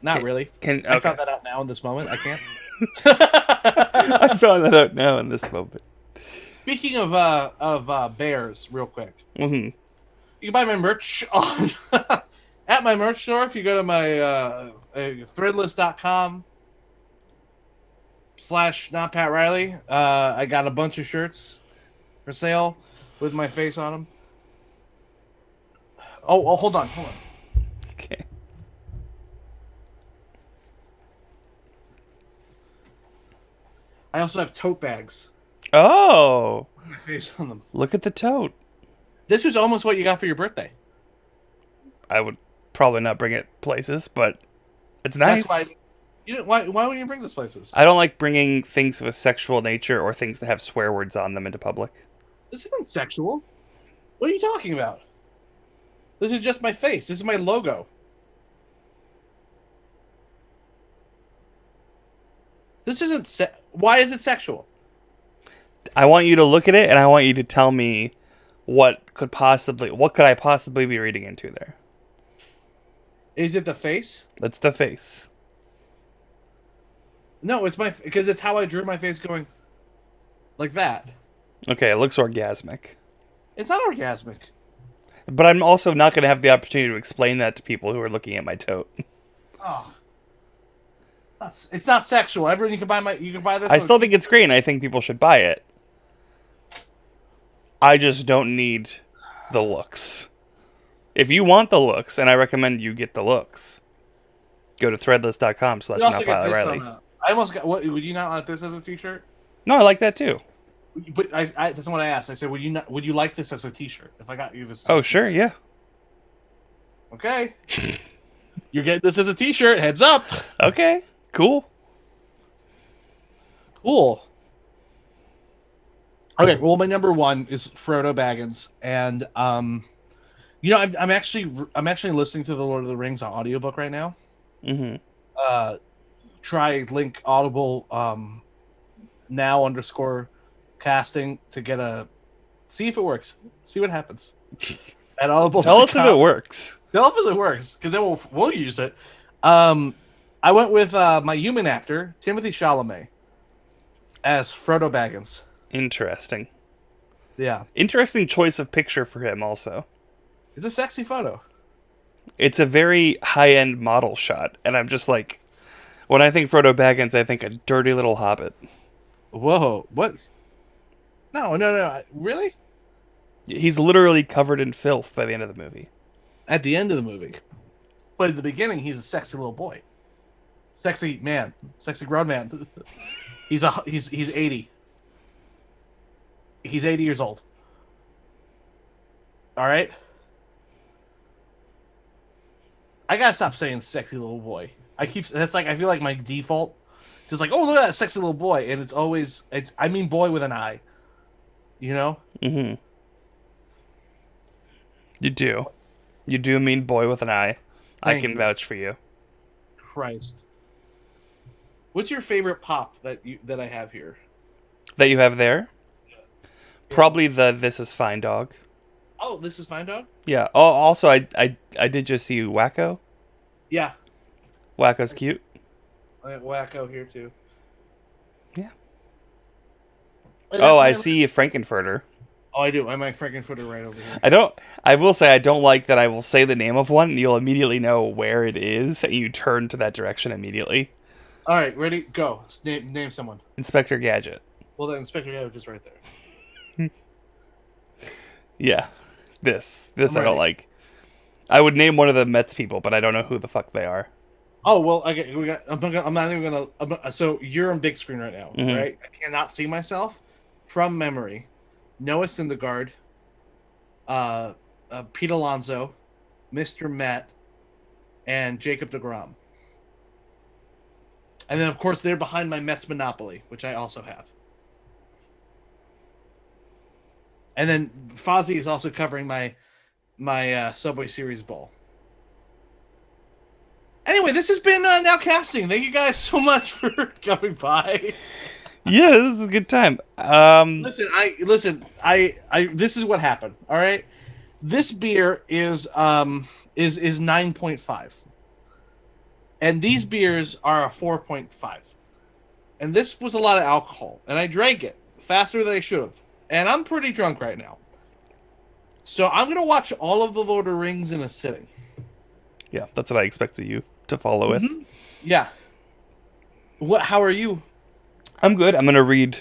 Not really. Can I okay. found that out now in this moment. I can't. I found that out now in this moment. Speaking of bears, real quick, Mm-hmm. you can buy my merch on at my merch store. If you go to my threadless.com/not Pat Riley, I got a bunch of shirts for sale with my face on them. Oh, hold on. Okay. I also have tote bags Oh, with my face on them. look at the tote. This was almost what you got for your birthday. I would probably not bring it places, but it's nice. That's why you didn't. Why would you bring this places? I don't like bringing things of a sexual nature or things that have swear words on them into public. This isn't sexual. What are you talking about? This is just my face. This is my logo. This isn't. Why is it sexual? I want you to look at it, and I want you to tell me what could I possibly be reading into there. Is it the face? That's the face. No, it's because it's how I drew my face going like that. Okay, it looks orgasmic. It's not orgasmic. But I'm also not going to have the opportunity to explain that to people who are looking at my tote. Oh, it's not sexual. Everyone, you can buy this. I still think it's great, and I think people should buy it. I just don't need the looks. If you want the looks, and I recommend you get the looks, go to You also get this threadless.com/NotPilotRiley. I almost got. What would you not want this as a T-shirt? No, I like that too. But that's not what I asked. I said, would you like this as a T-shirt? If I got you this. Oh, sure, yeah. Okay, you're getting this as a T-shirt. Heads up. Okay, cool. Cool. Okay, well, my number one is Frodo Baggins, and I'm actually listening to the Lord of the Rings on audiobook right now. Mm-hmm. Uh, try link Audible now underscore casting to get a see if it works. See what happens at Tell us if it audible.com. works. Tell us if it works because then we'll use it. Um, I went with my human actor Timothy Chalamet as Frodo Baggins. Interesting. Yeah, Interesting choice of picture for him. Also, it's a sexy photo. it's a very high-end model shot, and I'm just like, when I think Frodo Baggins, I think a dirty little hobbit. Whoa, what? No, no, no. Really? He's literally covered in filth by the end of the movie. At the end of the movie, but at the beginning, he's a sexy little boy, sexy man, sexy grown man. He's 80. He's 80 years old. All right. I gotta stop saying sexy little boy. That's like I feel like my default, just like oh look at that sexy little boy, and it's I mean boy with an I, you know. Mm-hmm. You do. You do mean boy with an eye. I Thank can you, vouch for you. Christ. What's your favorite pop that I have here? That you have there? Yeah. Probably the This Is Fine dog. Oh, this is fine, dog. Yeah. Oh, also, I did just see Wacko. Yeah, Wacko's cute. I got Wacko here too. Yeah. And Oh, that's I my. see Frankenfurter. Oh, I do. I might Frankenfooter right over here. I don't. I will say I don't like that. I will say the name of one, and you'll immediately know where it is, and you turn to that direction immediately. All right, ready? Go. Name someone. Inspector Gadget. Well, then Inspector Gadget is right there. Yeah. This I'm I don't ready. like. I would name one of the Mets people, but I don't know who the fuck they are. Oh well, okay. We got. I'm not even gonna. So you're on big screen right now, Hmm. right? I cannot see myself from memory. Noah Syndergaard, uh, Pete Alonso, Mr. Met, and Jacob Degrom. And then, of course, they're behind my Mets Monopoly, which I also have. And then Fozzie is also covering my Subway Series bowl. Anyway, this has been now casting. Thank you guys so much for coming by. Yeah, this is a good time. Listen. This is what happened. All right, this beer is 9.5, and these beers are a 4.5, and this was a lot of alcohol, and I drank it faster than I should have, and I'm pretty drunk right now. So I'm gonna watch all of the Lord of the Rings in a sitting. Yeah, that's what I expected you to follow with. Yeah. What? How are you? I'm good. I'm gonna read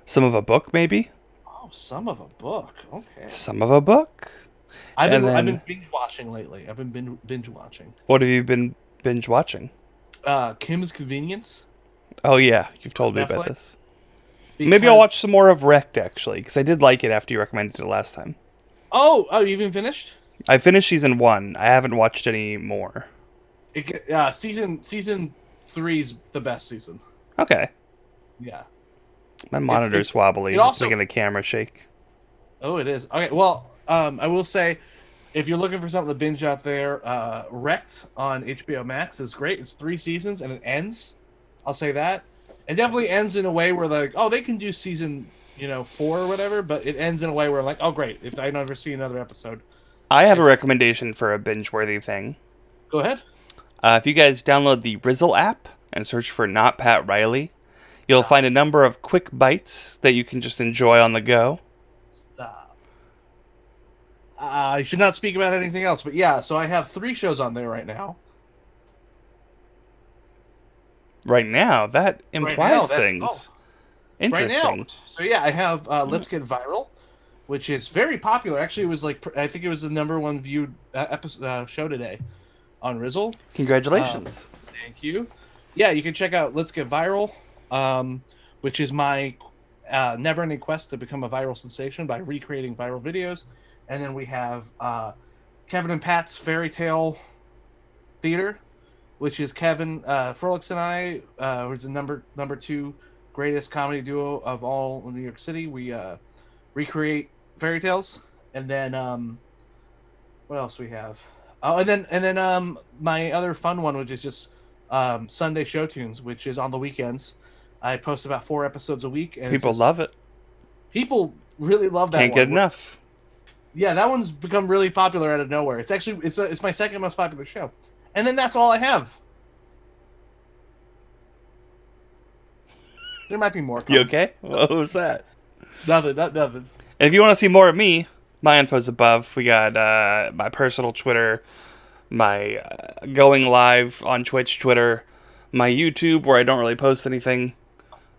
some of a book, maybe. Oh, some of a book. Okay. Some of a book. And I've been then, binge watching lately. I've been binge watching. what have you been binge watching? Kim's Convenience. Oh yeah, you've told me about Netflix. this. Maybe I'll Because watch some more of Wrecked actually, because I did like it after you recommended it last time. oh, you even finished? I finished season 1. I haven't watched any more. Season three's the best season. Okay, Yeah. my monitor's wobbly. It It's also making the camera shake. oh it is okay. Well, I will say, if you're looking for something to binge out there, Wrecked on HBO Max is great. It's 3 seasons and it ends. I'll say that. It definitely ends in a way where like, oh, they can do season 4 or whatever, but it ends in a way where I'm like, oh great, if I never see another episode. I have a recommendation for a binge-worthy thing. Go ahead. If you guys download the Rizzle app and search for Not Pat Riley, you'll find a number of quick bites that you can just enjoy on the go. Stop. I should not speak about anything else, but yeah, so I have 3 shows on there right now. Right now, that Right now, implies things. right now. Interesting. So yeah, I have Let's Get Viral, which is very popular. Actually, it was like I think it was the number one viewed show today on Rizzle. Congratulations. Thank you. Yeah, you can check out Let's Get Viral, which is my never-ending quest to become a viral sensation by recreating viral videos. And then we have Kevin and Pat's Fairy Tale Theater, which is Kevin Frolix and I, who's the number two greatest comedy duo of all in New York City. We recreate fairy tales, and then what else we have? Oh, and then my other fun one, which is just Sunday Show Tunes, which is on the weekends. I post about 4 episodes a week, and it's People just love it. people really love that Can't one. get enough. Yeah, that one's become really popular out of nowhere. It's actually it's my second most popular show, and then that's all I have. There might be more. You Coming. okay? What was that? Nothing. Nothing. And if you want to see more of me, my info's above. We got my personal Twitter, my going live on Twitch Twitter, my YouTube where I don't really post anything,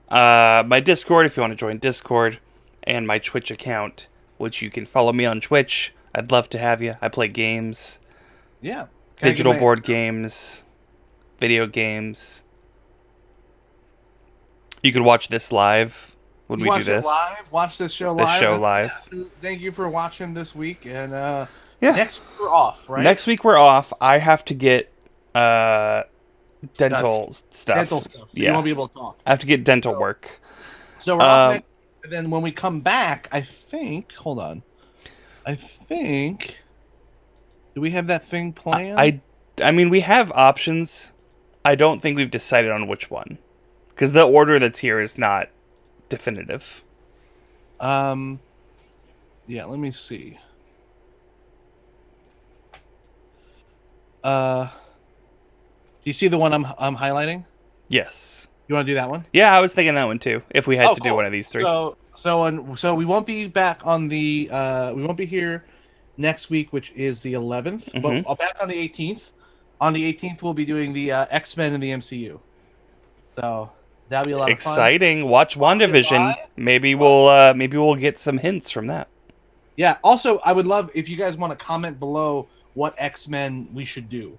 my Discord if you want to join Discord, and my Twitch account, which you can follow me on Twitch. I'd love to have you. I play games, Yeah. digital board games, video games. You could watch this live when we do this. Watch this show live. This show live. Yeah, thank you for watching this week, and Yeah. next week we're off, right? Next week we're off. I have to get dental stuff. Dental stuff. So Yeah. you won't be able to talk. I have to get dental work. So we're off next, and then when we come back, I think. Hold on. I think. Do we have that thing planned? I mean, we have options. I don't think we've decided on which one, because the order that's here is not definitive. Yeah. Let me see. Do you see the one I'm highlighting? Yes. You want to do that one? Yeah, I was thinking that one too. If we had to do one of these three. So we won't be back on the we won't be here next week, which is the 11th. But I'll back on the 18th. On the 18th, we'll be doing the X-Men in the MCU. So that'll be a lot of fun. Exciting. Watch WandaVision. Maybe we'll get some hints from that. Yeah. Also, I would love if you guys want to comment below what X-Men we should do.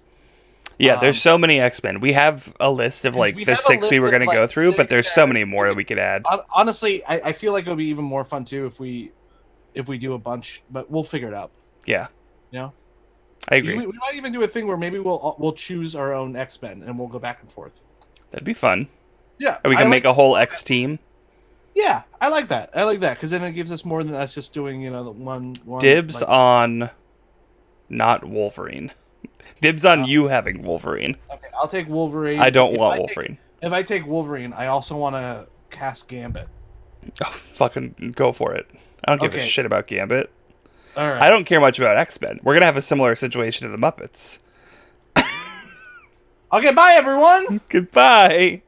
Yeah, there's so many X-Men. We have a list of like the 6 we were going to go through, but there's so many more that we could add. Honestly, I feel like it'll be even more fun too if we do a bunch, but we'll figure it out. Yeah. You know? I agree. We might even do a thing where maybe we'll choose our own X-Men and we'll go back and forth. That'd be fun. Yeah. Or we can make a whole X team. Yeah, I like that. Because then it gives us more than us just doing, the one Dibs on not Wolverine. Dibs on you having Wolverine. Okay, I'll take Wolverine. I don't want Wolverine. If I take Wolverine, I also want to cast Gambit. Oh, fucking go for it. I don't give a shit about Gambit. All right. I don't care much about X-Men. We're going to have a similar situation to the Muppets. Okay, bye everyone! Goodbye!